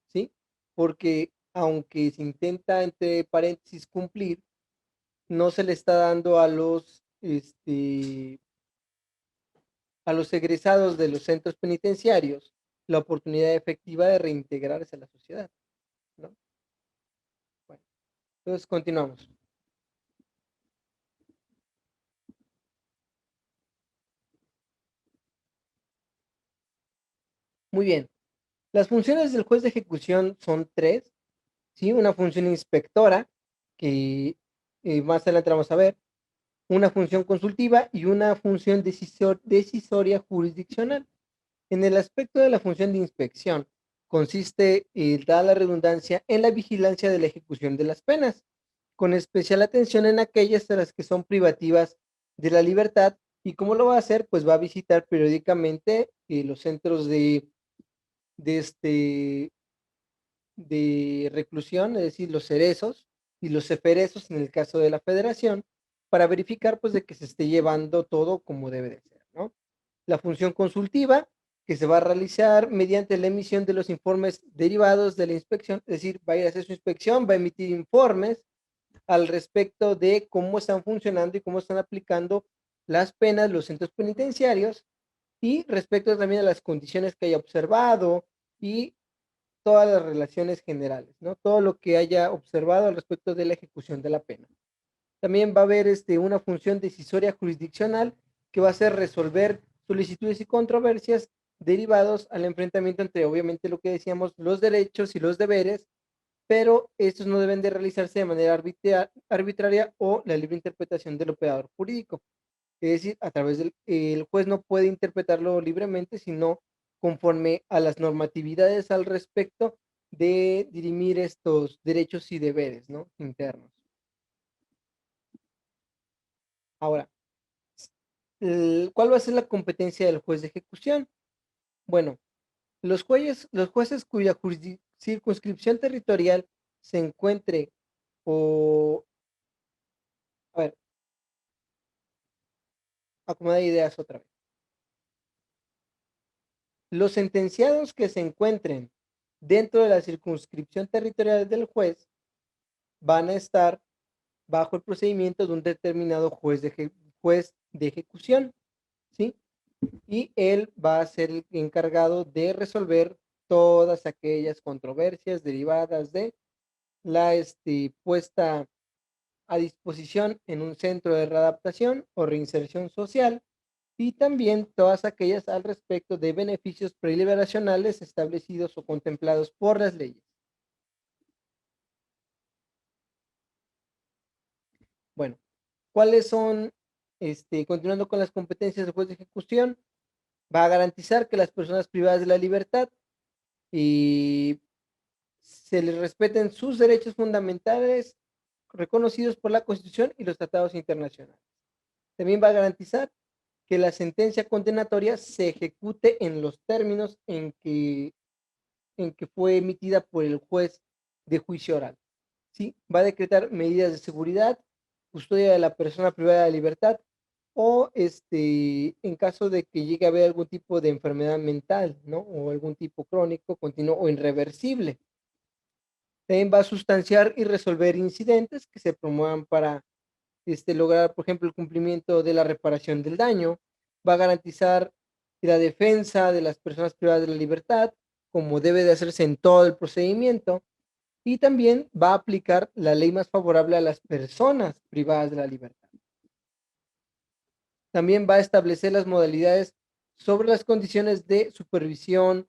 ¿sí? Porque aunque se intenta, entre paréntesis, cumplir, no se le está dando a los egresados de los centros penitenciarios la oportunidad efectiva de reintegrarse a la sociedad, ¿no? Bueno, entonces continuamos. Muy bien. Las funciones del juez de ejecución son tres, ¿sí? Una función inspectora, que más adelante vamos a ver, una función consultiva y una función decisoria jurisdiccional. En el aspecto de la función de inspección, consiste, da la redundancia, en la vigilancia de la ejecución de las penas, con especial atención en aquellas de las que son privativas de la libertad. ¿Y cómo lo va a hacer? Pues va a visitar periódicamente los centros de, de reclusión, es decir, los cerezos y los ceferezos en el caso de la federación, para verificar pues de que se esté llevando todo como debe de ser, ¿no? La función consultiva, que se va a realizar mediante la emisión de los informes derivados de la inspección, es decir, va a ir a hacer su inspección, va a emitir informes al respecto de cómo están funcionando y cómo están aplicando las penas los centros penitenciarios y respecto también a las condiciones que haya observado y todas las relaciones generales, ¿no? Todo lo que haya observado al respecto de la ejecución de la pena. También va a haber una función decisoria jurisdiccional que va a ser resolver solicitudes y controversias derivados al enfrentamiento entre, obviamente, lo que decíamos, los derechos y los deberes, pero estos no deben de realizarse de manera arbitraria o la libre interpretación del operador jurídico. Es decir, a través del el juez no puede interpretarlo libremente, sino conforme a las normatividades al respecto de dirimir estos derechos y deberes, ¿no? Internos. Ahora, ¿cuál va a ser la competencia del juez de ejecución? Bueno, los jueces cuya circunscripción territorial se encuentre o, a ver, acomodar ideas otra vez. Los sentenciados que se encuentren dentro de la circunscripción territorial del juez van a estar bajo el procedimiento de un determinado juez de ejecución, ¿sí? Y él va a ser el encargado de resolver todas aquellas controversias derivadas de la puesta a disposición en un centro de readaptación o reinserción social y también todas aquellas al respecto de beneficios preliberacionales establecidos o contemplados por las leyes. Bueno, ¿cuáles son, continuando con las competencias del juez de ejecución? Va a garantizar que las personas privadas de la libertad y se les respeten sus derechos fundamentales reconocidos por la Constitución y los tratados internacionales. También va a garantizar que la sentencia condenatoria se ejecute en los términos en que fue emitida por el juez de juicio oral. ¿Sí? Va a decretar medidas de seguridad, custodia de la persona privada de libertad o en caso de que llegue a haber algún tipo de enfermedad mental, ¿no? O algún tipo crónico, continuo o irreversible. También va a sustanciar y resolver incidentes que se promuevan para lograr, por ejemplo, el cumplimiento de la reparación del daño. Va a garantizar la defensa de las personas privadas de la libertad, como debe de hacerse en todo el procedimiento, y también va a aplicar la ley más favorable a las personas privadas de la libertad. También va a establecer las modalidades sobre las condiciones de supervisión,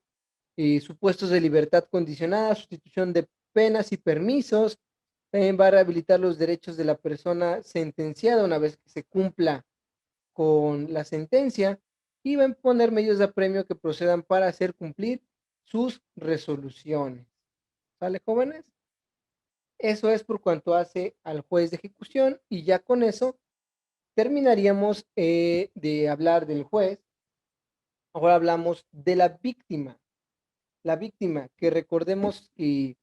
supuestos de libertad condicionada, sustitución de penas y permisos. También va a rehabilitar los derechos de la persona sentenciada una vez que se cumpla con la sentencia y va a imponer medios de apremio que procedan para hacer cumplir sus resoluciones. ¿Sale, jóvenes? Eso es por cuanto hace al juez de ejecución y ya con eso terminaríamos de hablar del juez. Ahora hablamos de la víctima. La víctima, que recordemos que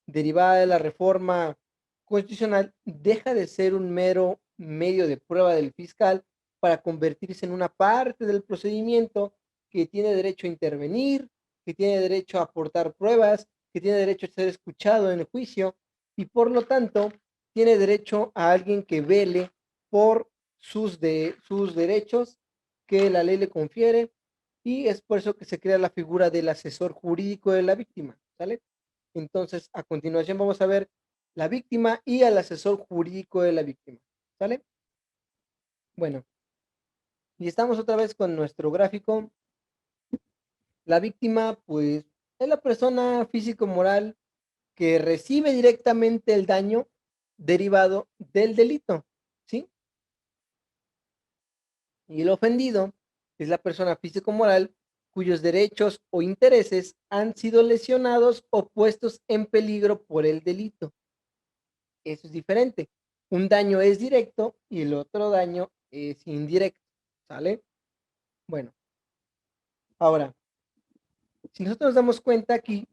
derivada de la reforma constitucional, deja de ser un mero medio de prueba del fiscal para convertirse en una parte del procedimiento que tiene derecho a intervenir, que tiene derecho a aportar pruebas, que tiene derecho a ser escuchado en el juicio y por lo tanto tiene derecho a alguien que vele por sus derechos que la ley le confiere y es por eso que se crea la figura del asesor jurídico de la víctima, ¿sale? Entonces, a continuación vamos a ver la víctima y al asesor jurídico de la víctima, ¿sale? Bueno, y estamos otra vez con nuestro gráfico. La víctima, pues, es la persona físico-moral que recibe directamente el daño derivado del delito, ¿sí? Y el ofendido es la persona físico-moral cuyos derechos o intereses han sido lesionados o puestos en peligro por el delito. Eso es diferente. Un daño es directo y el otro daño es indirecto, ¿sale? Bueno, ahora, si nosotros nos damos cuenta aquí,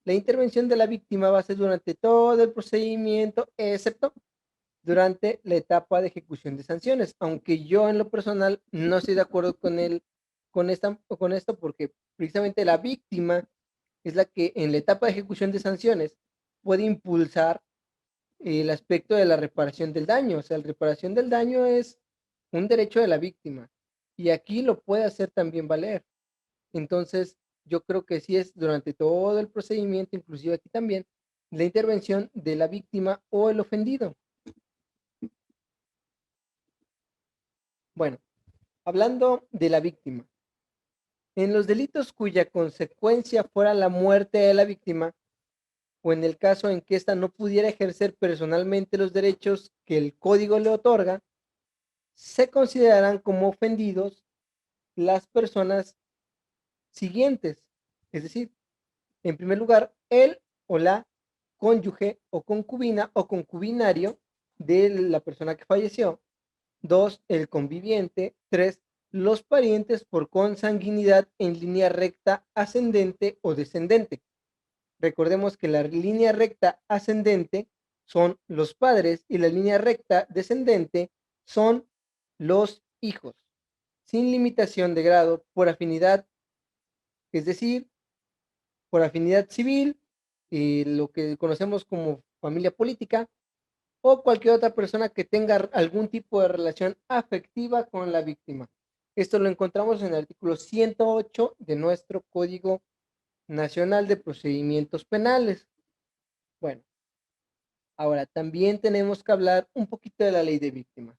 La intervención de la víctima va a ser durante todo el procedimiento, excepto durante la etapa de ejecución de sanciones, aunque yo en lo personal no estoy de acuerdo con esto porque precisamente la víctima es la que en la etapa de ejecución de sanciones puede impulsar el aspecto de la reparación del daño. O sea, la reparación del daño es un derecho de la víctima y aquí lo puede hacer también valer. Entonces, yo creo que sí es durante todo el procedimiento, inclusive aquí también, la intervención de la víctima o el ofendido. Bueno, hablando de la víctima, en los delitos cuya consecuencia fuera la muerte de la víctima, o en el caso en que ésta no pudiera ejercer personalmente los derechos que el código le otorga, se considerarán como ofendidos las personas siguientes. Es decir, en primer lugar, el o la cónyuge o concubina o concubinario de la persona que falleció. Dos, el conviviente. Tres, los parientes por consanguinidad en línea recta ascendente o descendente. Recordemos que la línea recta ascendente son los padres y la línea recta descendente son los hijos, sin limitación de grado por afinidad, es decir, por afinidad civil, lo que conocemos como familia política, o cualquier otra persona que tenga algún tipo de relación afectiva con la víctima. Esto lo encontramos en el artículo 108 de nuestro Código Nacional de Procedimientos Penales. Bueno, ahora también tenemos que hablar un poquito de la ley de víctimas.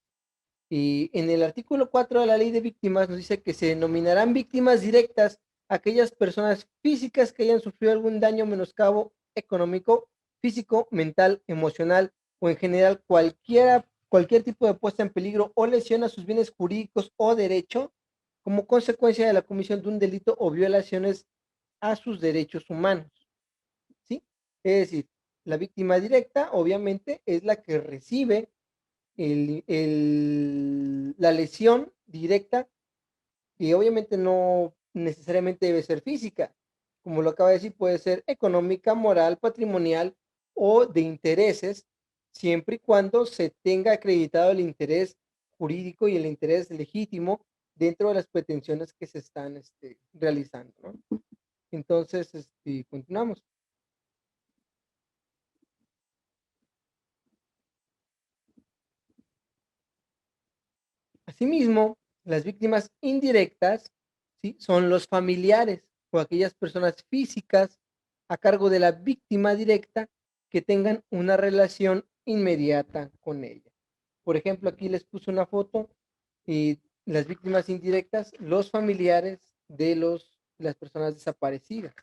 Y en el artículo 4 de la ley de víctimas nos dice que se denominarán víctimas directas aquellas personas físicas que hayan sufrido algún daño, menoscabo económico, físico, mental, emocional o en general cualquier tipo de puesta en peligro o lesión a sus bienes jurídicos o derecho como consecuencia de la comisión de un delito o violaciones a sus derechos humanos. ¿Sí? Es decir, la víctima directa obviamente es la que recibe la lesión directa, y obviamente no necesariamente debe ser física, como lo acaba de decir, puede ser económica, moral, patrimonial o de intereses, siempre y cuando se tenga acreditado el interés jurídico y el interés legítimo dentro de las pretensiones que se están realizando, ¿no? Entonces, continuamos. Asimismo, las víctimas indirectas, ¿sí?, son los familiares o aquellas personas físicas a cargo de la víctima directa que tengan una relación inmediata con ella. Por ejemplo, aquí les puse una foto y las víctimas indirectas, los familiares de las personas desaparecidas.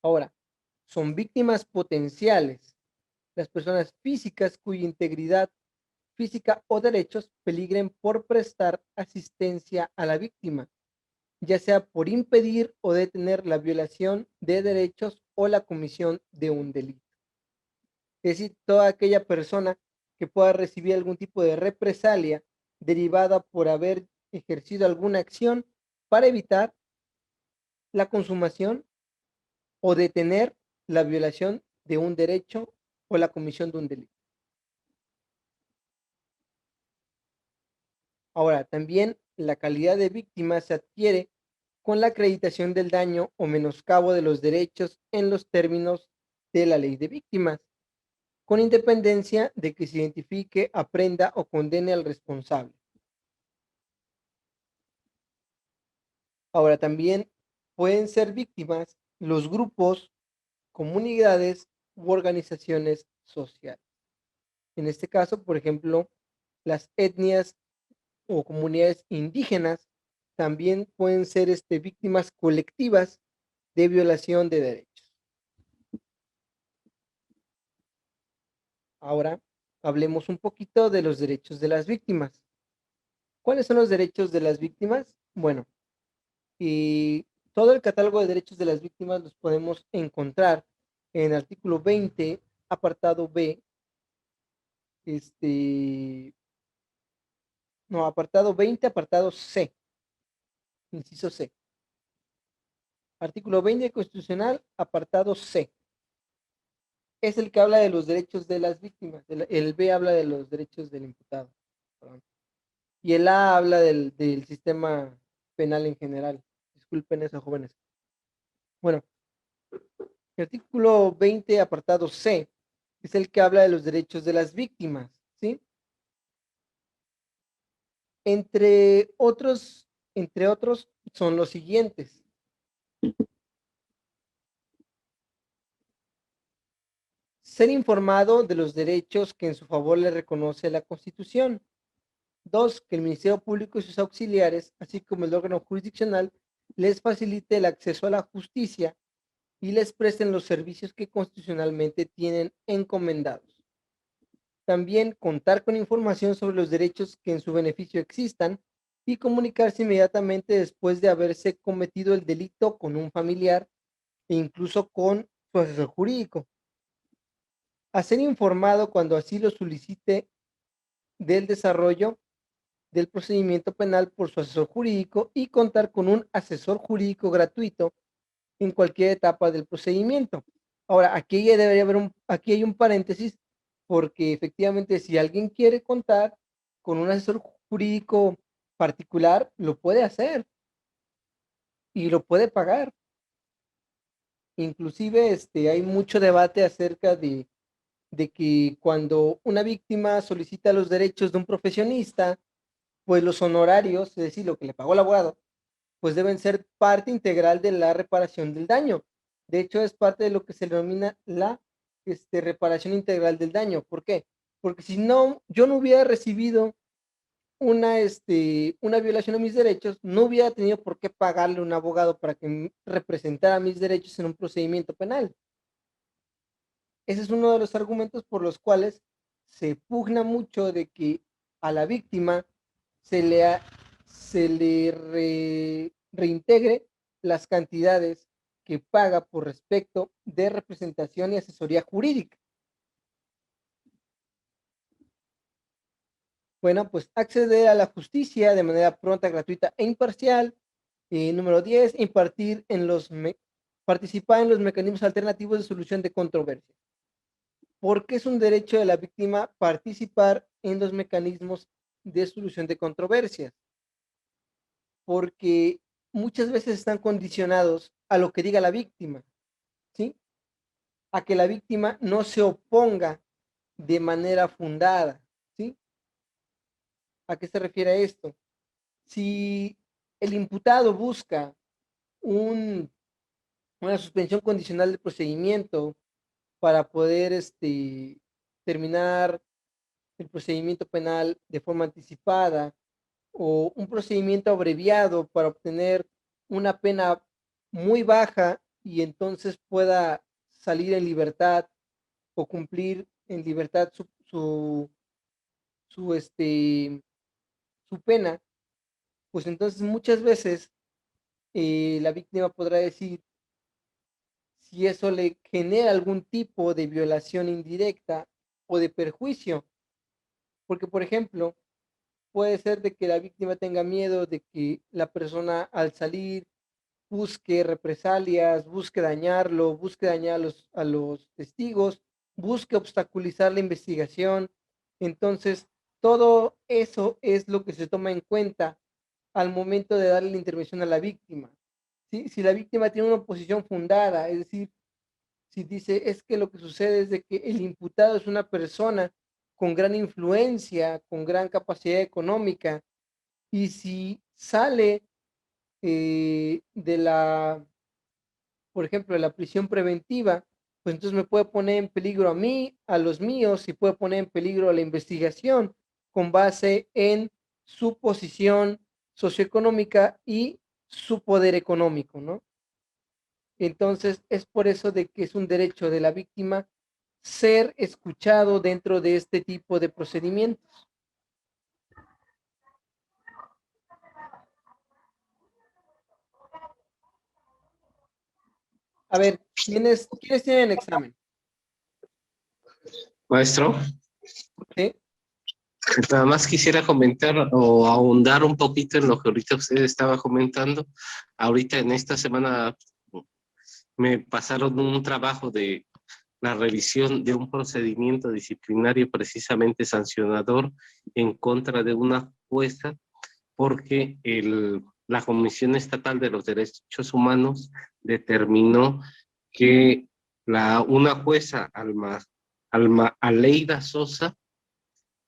Ahora, son víctimas potenciales las personas físicas cuya integridad física o derechos peligren por prestar asistencia a la víctima, ya sea por impedir o detener la violación de derechos o la comisión de un delito. Es decir, toda aquella persona que pueda recibir algún tipo de represalia derivada por haber ejercido alguna acción para evitar la consumación o detener la violación de un derecho o la comisión de un delito. Ahora, también la calidad de víctima se adquiere con la acreditación del daño o menoscabo de los derechos en los términos de la ley de víctimas, con independencia de que se identifique, aprenda o condene al responsable. Ahora, también pueden ser víctimas los grupos, comunidades u organizaciones sociales. En este caso, por ejemplo, las etnias o comunidades indígenas también pueden ser víctimas colectivas de violación de derechos. Ahora hablemos un poquito de los derechos de las víctimas. ¿Cuáles son los derechos de las víctimas? Bueno, y todo el catálogo de derechos de las víctimas los podemos encontrar en el artículo 20, apartado B, No, apartado 20, apartado C, inciso C. Artículo 20 constitucional, apartado C. Es el que habla de los derechos de las víctimas. El B habla de los derechos del imputado. Perdón. Y el A habla del sistema penal en general. Disculpen eso, jóvenes. Bueno, el artículo 20, apartado C, es el que habla de los derechos de las víctimas, ¿sí? Entre otros son los siguientes. Ser informado de los derechos que en su favor le reconoce la Constitución. 2, que el Ministerio Público y sus auxiliares, así como el órgano jurisdiccional, les facilite el acceso a la justicia y les presten los servicios que constitucionalmente tienen encomendados. También contar con información sobre los derechos que en su beneficio existan y comunicarse inmediatamente después de haberse cometido el delito con un familiar e incluso con su asesor jurídico. A ser informado cuando así lo solicite del desarrollo del procedimiento penal por su asesor jurídico y contar con un asesor jurídico gratuito en cualquier etapa del procedimiento. Ahora, aquí ya debería haber aquí hay un paréntesis, porque efectivamente si alguien quiere contar con un asesor jurídico particular, lo puede hacer y lo puede pagar. Inclusive hay mucho debate acerca de que cuando una víctima solicita los derechos de un profesionista, pues los honorarios, es decir, lo que le pagó el abogado, pues deben ser parte integral de la reparación del daño. De hecho, es parte de lo que se denomina la reparación integral del daño. ¿Por qué? Porque si no, yo no hubiera recibido una violación a mis derechos, no hubiera tenido por qué pagarle a un abogado para que representara mis derechos en un procedimiento penal. Ese es uno de los argumentos por los cuales se pugna mucho de que a la víctima se le reintegre las cantidades que paga por respecto de representación y asesoría jurídica. Bueno, pues acceder a la justicia de manera pronta, gratuita e imparcial. Número 10, participar en los mecanismos alternativos de solución de controversias. ¿Por qué es un derecho de la víctima participar en los mecanismos de solución de controversias? Porque muchas veces están condicionados a lo que diga la víctima, ¿sí? A que la víctima no se oponga de manera fundada, ¿sí? ¿A qué se refiere esto? Si el imputado busca una suspensión condicional del procedimiento para poder terminar el procedimiento penal de forma anticipada o un procedimiento abreviado para obtener una pena muy baja y entonces pueda salir en libertad o cumplir en libertad su, su pena, pues entonces muchas veces la víctima podrá decir si eso le genera algún tipo de violación indirecta o de perjuicio. Porque, por ejemplo, puede ser de que la víctima tenga miedo de que la persona al salir busque represalias, busque dañarlo, busque dañar a los testigos, busque obstaculizar la investigación. Entonces, todo eso es lo que se toma en cuenta al momento de darle la intervención a la víctima. ¿Sí? Si la víctima tiene una posición fundada, es decir, si dice es que lo que sucede es de que el imputado es una persona con gran influencia, con gran capacidad económica, y si sale de por ejemplo, de la prisión preventiva, pues entonces me puede poner en peligro a mí, a los míos, y puede poner en peligro a la investigación con base en su posición socioeconómica y su poder económico, ¿no? Entonces, es por eso de que es un derecho de la víctima ser escuchado dentro de este tipo de procedimientos. A ver, ¿quiénes tienen examen? Maestro, ¿Sí? Nada más quisiera comentar o ahondar un poquito en lo que ahorita usted estaba comentando. Ahorita en esta semana me pasaron un trabajo de la revisión de un procedimiento disciplinario precisamente sancionador en contra de una jueza porque la Comisión Estatal de los Derechos Humanos determinó que una jueza, Aleida Sosa,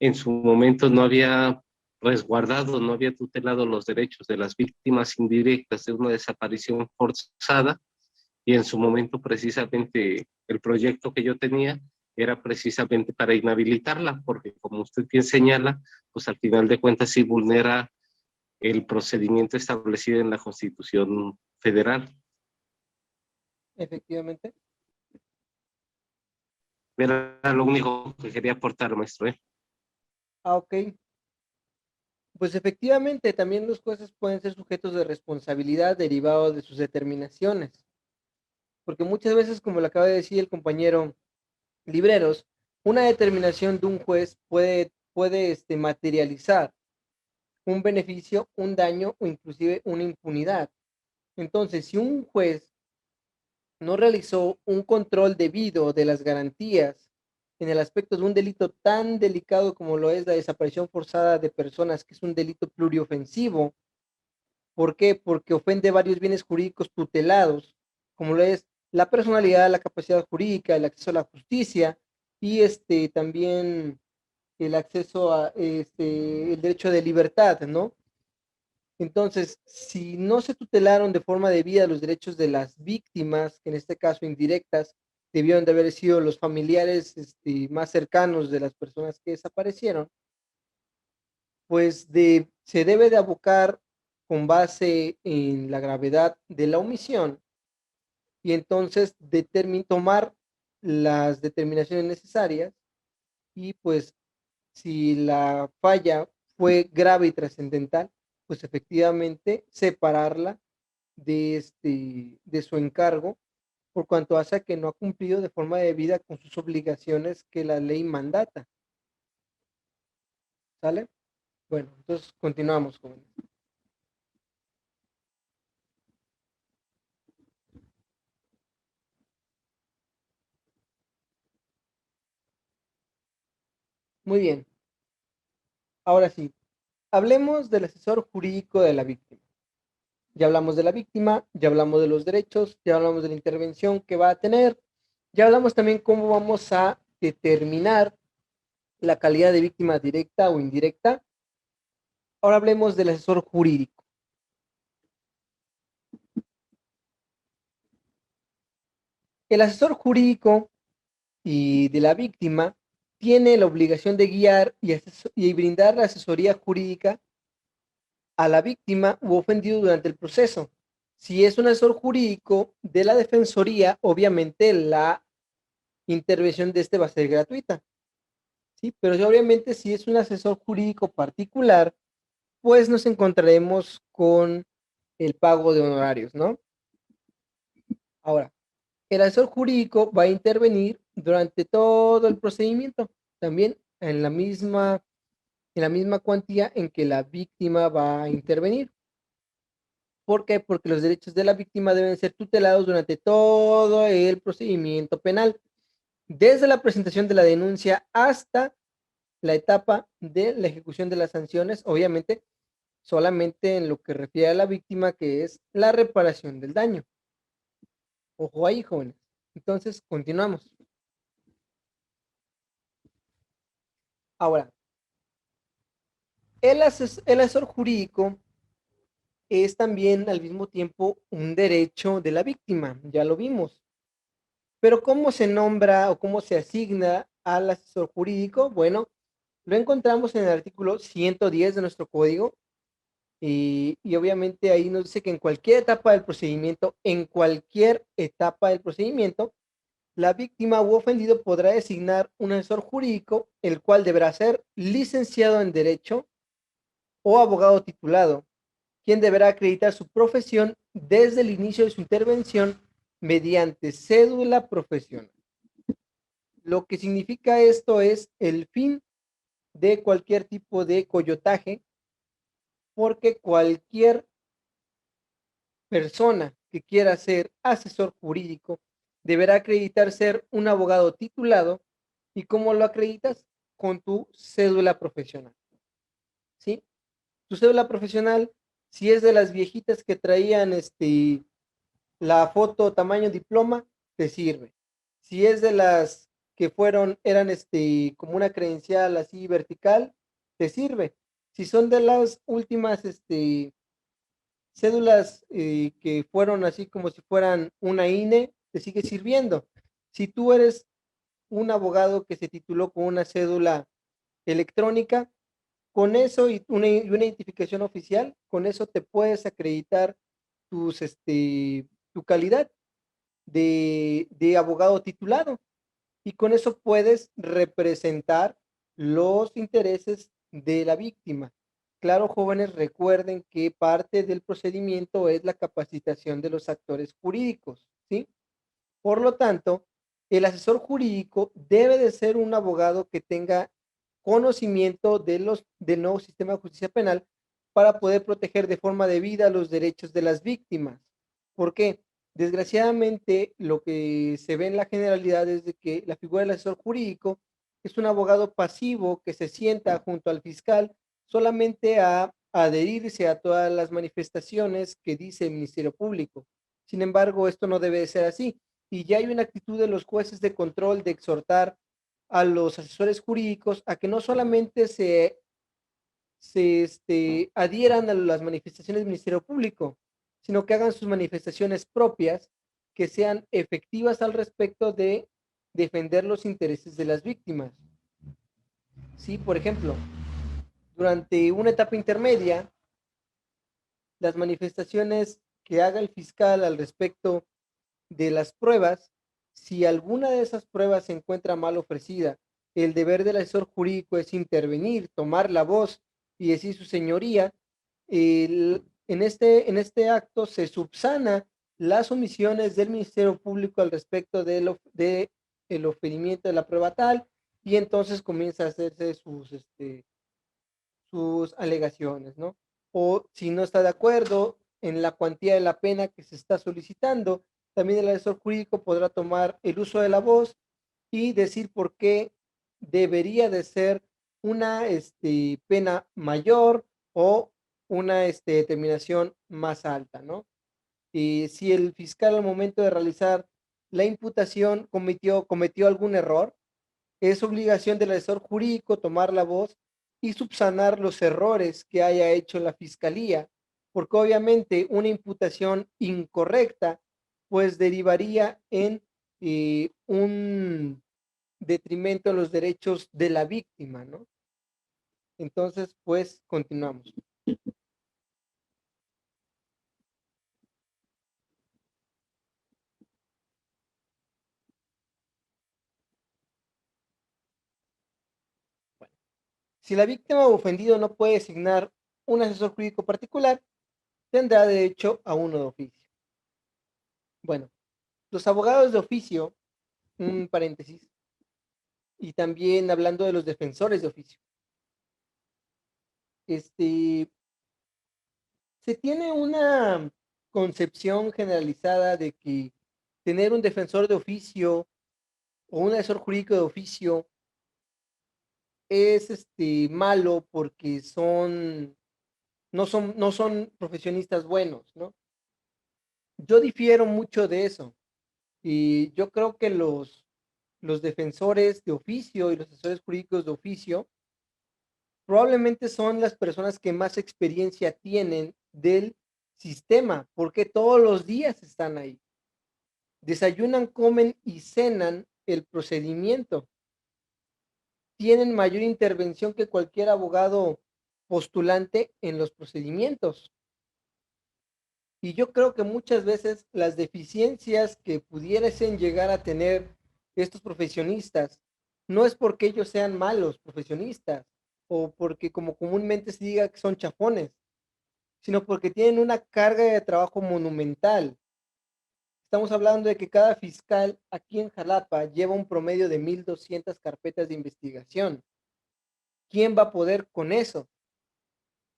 en su momento no había resguardado, no había tutelado los derechos de las víctimas indirectas de una desaparición forzada, y en su momento precisamente el proyecto que yo tenía era precisamente para inhabilitarla, porque como usted bien señala, pues al final de cuentas sí vulnera el procedimiento establecido en la Constitución Federal. Efectivamente. Era lo único que quería aportar, maestro. Ok. Pues efectivamente, también los jueces pueden ser sujetos de responsabilidad derivado de sus determinaciones, porque muchas veces, como lo acaba de decir el compañero Libreros, una determinación de un juez puede materializar un beneficio, un daño o inclusive una impunidad. Entonces, si un juez no realizó un control debido de las garantías en el aspecto de un delito tan delicado como lo es la desaparición forzada de personas, que es un delito pluriofensivo. ¿Por qué? Porque ofende varios bienes jurídicos tutelados, como lo es la personalidad, la capacidad jurídica, el acceso a la justicia y también el acceso a el derecho de libertad, ¿no? Entonces, si no se tutelaron de forma debida los derechos de las víctimas, que en este caso indirectas, debieron de haber sido los familiares más cercanos de las personas que desaparecieron, pues se debe de abocar con base en la gravedad de la omisión y entonces tomar las determinaciones necesarias y pues si la falla fue grave y trascendental, pues efectivamente separarla de su encargo por cuanto hace que no ha cumplido de forma debida con sus obligaciones que la ley mandata. ¿Sale? Bueno, entonces continuamos, jóvenes. Muy bien. Ahora sí, hablemos del asesor jurídico de la víctima. Ya hablamos de la víctima, ya hablamos de los derechos, ya hablamos de la intervención que va a tener, ya hablamos también cómo vamos a determinar la calidad de víctima directa o indirecta. Ahora hablemos del asesor jurídico. El asesor jurídico y de la víctima tiene la obligación de guiar y brindar la asesoría jurídica a la víctima u ofendido durante el proceso. Si es un asesor jurídico de la defensoría, obviamente la intervención de este va a ser gratuita, ¿sí? Pero obviamente si es un asesor jurídico particular, pues nos encontraremos con el pago de honorarios, ¿no? Ahora, el asesor jurídico va a intervenir durante todo el procedimiento, también en la misma cuantía en que la víctima va a intervenir. ¿Por qué? Porque los derechos de la víctima deben ser tutelados durante todo el procedimiento penal, desde la presentación de la denuncia hasta la etapa de la ejecución de las sanciones, obviamente solamente en lo que refiere a la víctima, que es la reparación del daño. Ojo ahí, jóvenes. Entonces, continuamos. Ahora, el asesor jurídico es también al mismo tiempo un derecho de la víctima, ya lo vimos. Pero ¿cómo se nombra o cómo se asigna al asesor jurídico? Bueno, lo encontramos en el artículo 110 de nuestro código y obviamente ahí nos dice que en cualquier etapa del procedimiento, la víctima u ofendido podrá designar un asesor jurídico, el cual deberá ser licenciado en Derecho o abogado titulado, quien deberá acreditar su profesión desde el inicio de su intervención mediante cédula profesional. Lo que significa esto es el fin de cualquier tipo de coyotaje, porque cualquier persona que quiera ser asesor jurídico deberá acreditar ser un abogado titulado. ¿Y cómo lo acreditas? Con tu cédula profesional, ¿sí? Tu cédula profesional, si es de las viejitas que traían la foto tamaño diploma, te sirve. Si es de las que eran como una credencial así vertical, te sirve. Si son de las últimas cédulas que fueron así como si fueran una INE, te sigue sirviendo. Si tú eres un abogado que se tituló con una cédula electrónica, con eso y una identificación oficial, con eso te puedes acreditar tu calidad de abogado titulado y con eso puedes representar los intereses de la víctima. Claro, jóvenes, recuerden que parte del procedimiento es la capacitación de los actores jurídicos, ¿sí? Por lo tanto, el asesor jurídico debe de ser un abogado que tenga conocimiento del nuevo sistema de justicia penal para poder proteger de forma debida los derechos de las víctimas. ¿Por qué? Desgraciadamente, lo que se ve en la generalidad es de que la figura del asesor jurídico es un abogado pasivo que se sienta junto al fiscal solamente a adherirse a todas las manifestaciones que dice el Ministerio Público. Sin embargo, esto no debe de ser así y ya hay una actitud de los jueces de control de exhortar a los asesores jurídicos a que no solamente se adhieran a las manifestaciones del Ministerio Público, sino que hagan sus manifestaciones propias que sean efectivas al respecto de defender los intereses de las víctimas. Sí, por ejemplo, durante una etapa intermedia, las manifestaciones que haga el fiscal al respecto de las pruebas, si alguna de esas pruebas se encuentra mal ofrecida, el deber del asesor jurídico es intervenir, tomar la voz y decir su señoría, en este acto se subsana las omisiones del Ministerio Público al respecto de el oferimiento de la prueba tal y entonces comienza a hacerse sus alegaciones, ¿no? O si no está de acuerdo en la cuantía de la pena que se está solicitando, también el asesor jurídico podrá tomar el uso de la voz y decir por qué debería de ser una pena mayor o una determinación más alta, ¿no? Y si el fiscal al momento de realizar la imputación cometió algún error, es obligación del asesor jurídico tomar la voz y subsanar los errores que haya hecho la fiscalía, porque obviamente una imputación incorrecta pues derivaría en un detrimento en los derechos de la víctima, ¿no? Entonces, pues continuamos. Bueno, si la víctima o ofendido no puede designar un asesor jurídico particular, tendrá derecho a uno de oficio. Bueno, los abogados de oficio, un paréntesis, y también hablando de los defensores de oficio. Este, se tiene una concepción generalizada de que tener un defensor de oficio o un asesor jurídico de oficio es malo porque no son profesionistas buenos, ¿no? Yo difiero mucho de eso y yo creo que los defensores de oficio y los asesores jurídicos de oficio probablemente son las personas que más experiencia tienen del sistema, porque todos los días están ahí. Desayunan, comen y cenan el procedimiento. Tienen mayor intervención que cualquier abogado postulante en los procedimientos. Y yo creo que muchas veces las deficiencias que pudiesen llegar a tener estos profesionistas no es porque ellos sean malos profesionistas o porque como comúnmente se diga que son chafones, sino porque tienen una carga de trabajo monumental. Estamos hablando de que cada fiscal aquí en Jalapa lleva un promedio de 1,200 carpetas de investigación. ¿quién va a poder con eso?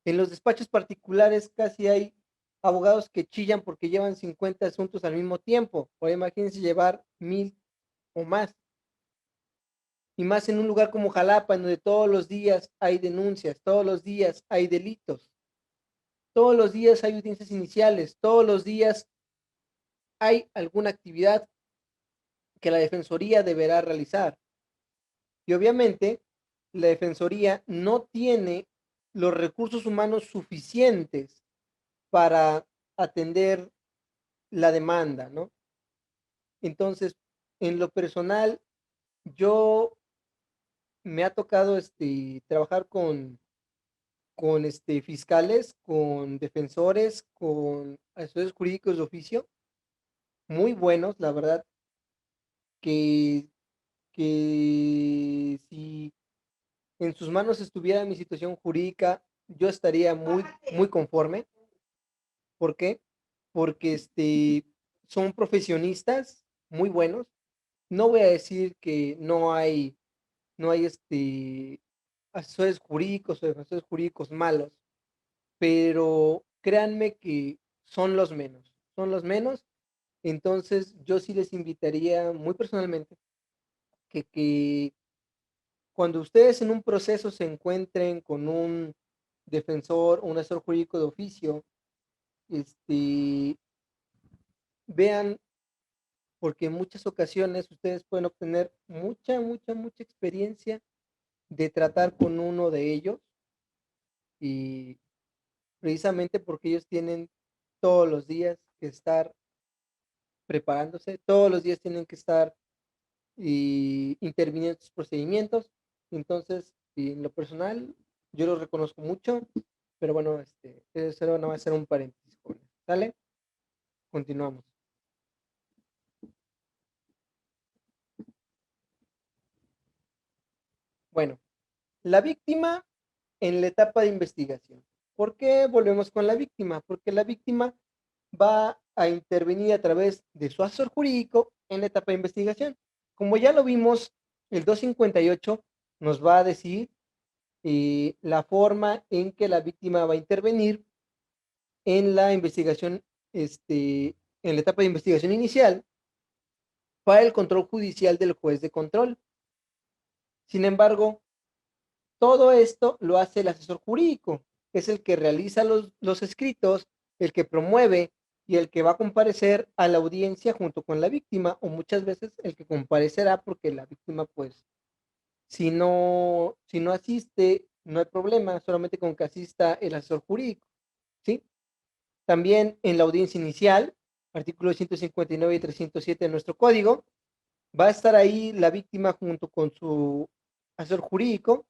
En los despachos particulares casi hay abogados que chillan porque llevan 50 asuntos al mismo tiempo. O imagínense llevar 1000 o más. Y más en un lugar como Jalapa, en donde todos los días hay denuncias, todos los días hay delitos, todos los días hay audiencias iniciales, todos los días hay alguna actividad que la Defensoría deberá realizar. Y obviamente, la Defensoría no tiene los recursos humanos suficientes para atender la demanda, ¿no? Entonces, en lo personal, yo me ha tocado trabajar con fiscales, con defensores, con asesores jurídicos de oficio, muy buenos, la verdad, que, que si en sus manos estuviera mi situación jurídica, yo estaría muy, muy conforme. ¿Por qué? Porque son profesionistas muy buenos. No voy a decir que no hay asesores jurídicos o defensores jurídicos malos, pero créanme que son los menos. Entonces yo sí les invitaría muy personalmente que cuando ustedes en un proceso se encuentren con un defensor o un asesor jurídico de oficio, vean, porque en muchas ocasiones ustedes pueden obtener mucha, mucha, mucha experiencia de tratar con uno de ellos, y precisamente porque ellos tienen todos los días que estar preparándose, todos los días tienen que estar interviniendo en estos procedimientos. Entonces, en lo personal, yo lo reconozco mucho, pero bueno, eso no va a ser un paréntesis, jóvenes. ¿Sale? Continuamos. Bueno, la víctima en la etapa de investigación. ¿Por qué volvemos con la víctima? Porque la víctima va a intervenir a través de su asesor jurídico en la etapa de investigación. Como ya lo vimos, el 258 nos va a decir la forma en que la víctima va a intervenir en la investigación, en la etapa de investigación inicial, para el control judicial del juez de control. Sin embargo, todo esto lo hace el asesor jurídico, que es el que realiza los escritos, el que promueve y el que va a comparecer a la audiencia junto con la víctima, o muchas veces el que comparecerá, porque la víctima, pues, si no asiste, no hay problema, solamente con que asista el asesor jurídico, ¿sí? También en la audiencia inicial, artículos 159 y 307 de nuestro código, va a estar ahí la víctima junto con su asesor jurídico.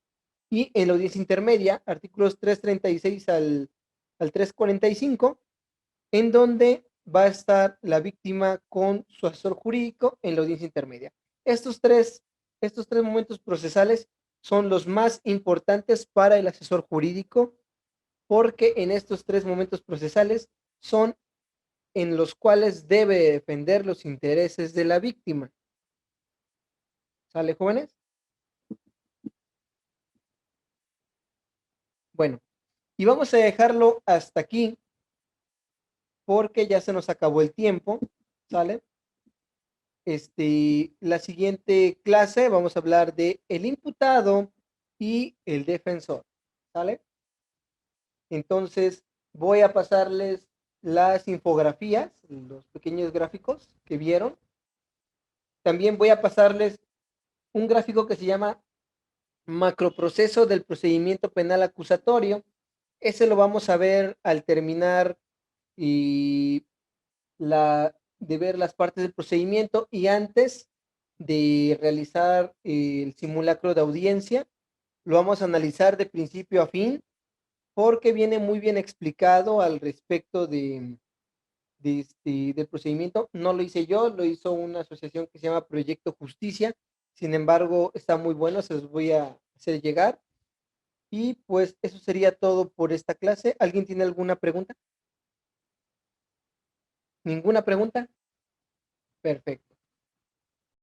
Y en la audiencia intermedia, artículos 336 al 345, en donde va a estar la víctima con su asesor jurídico en la audiencia intermedia. Estos tres momentos procesales son los más importantes para el asesor jurídico, porque en estos tres momentos procesales son en los cuales debe defender los intereses de la víctima. ¿Sale, jóvenes? Bueno, y vamos a dejarlo hasta aquí, porque ya se nos acabó el tiempo, ¿sale? La siguiente clase vamos a hablar de el imputado y el defensor, ¿sale? Entonces voy a pasarles las infografías, los pequeños gráficos que vieron. También voy a pasarles un gráfico que se llama macroproceso del procedimiento penal acusatorio. Ese lo vamos a ver al terminar y de ver las partes del procedimiento y antes de realizar el simulacro de audiencia. Lo vamos a analizar de principio a fin, porque viene muy bien explicado al respecto del procedimiento. No lo hice yo, lo hizo una asociación que se llama Proyecto Justicia. Sin embargo, está muy bueno, se los voy a hacer llegar. Y pues eso sería todo por esta clase. ¿Alguien tiene alguna pregunta? ¿Ninguna pregunta? Perfecto.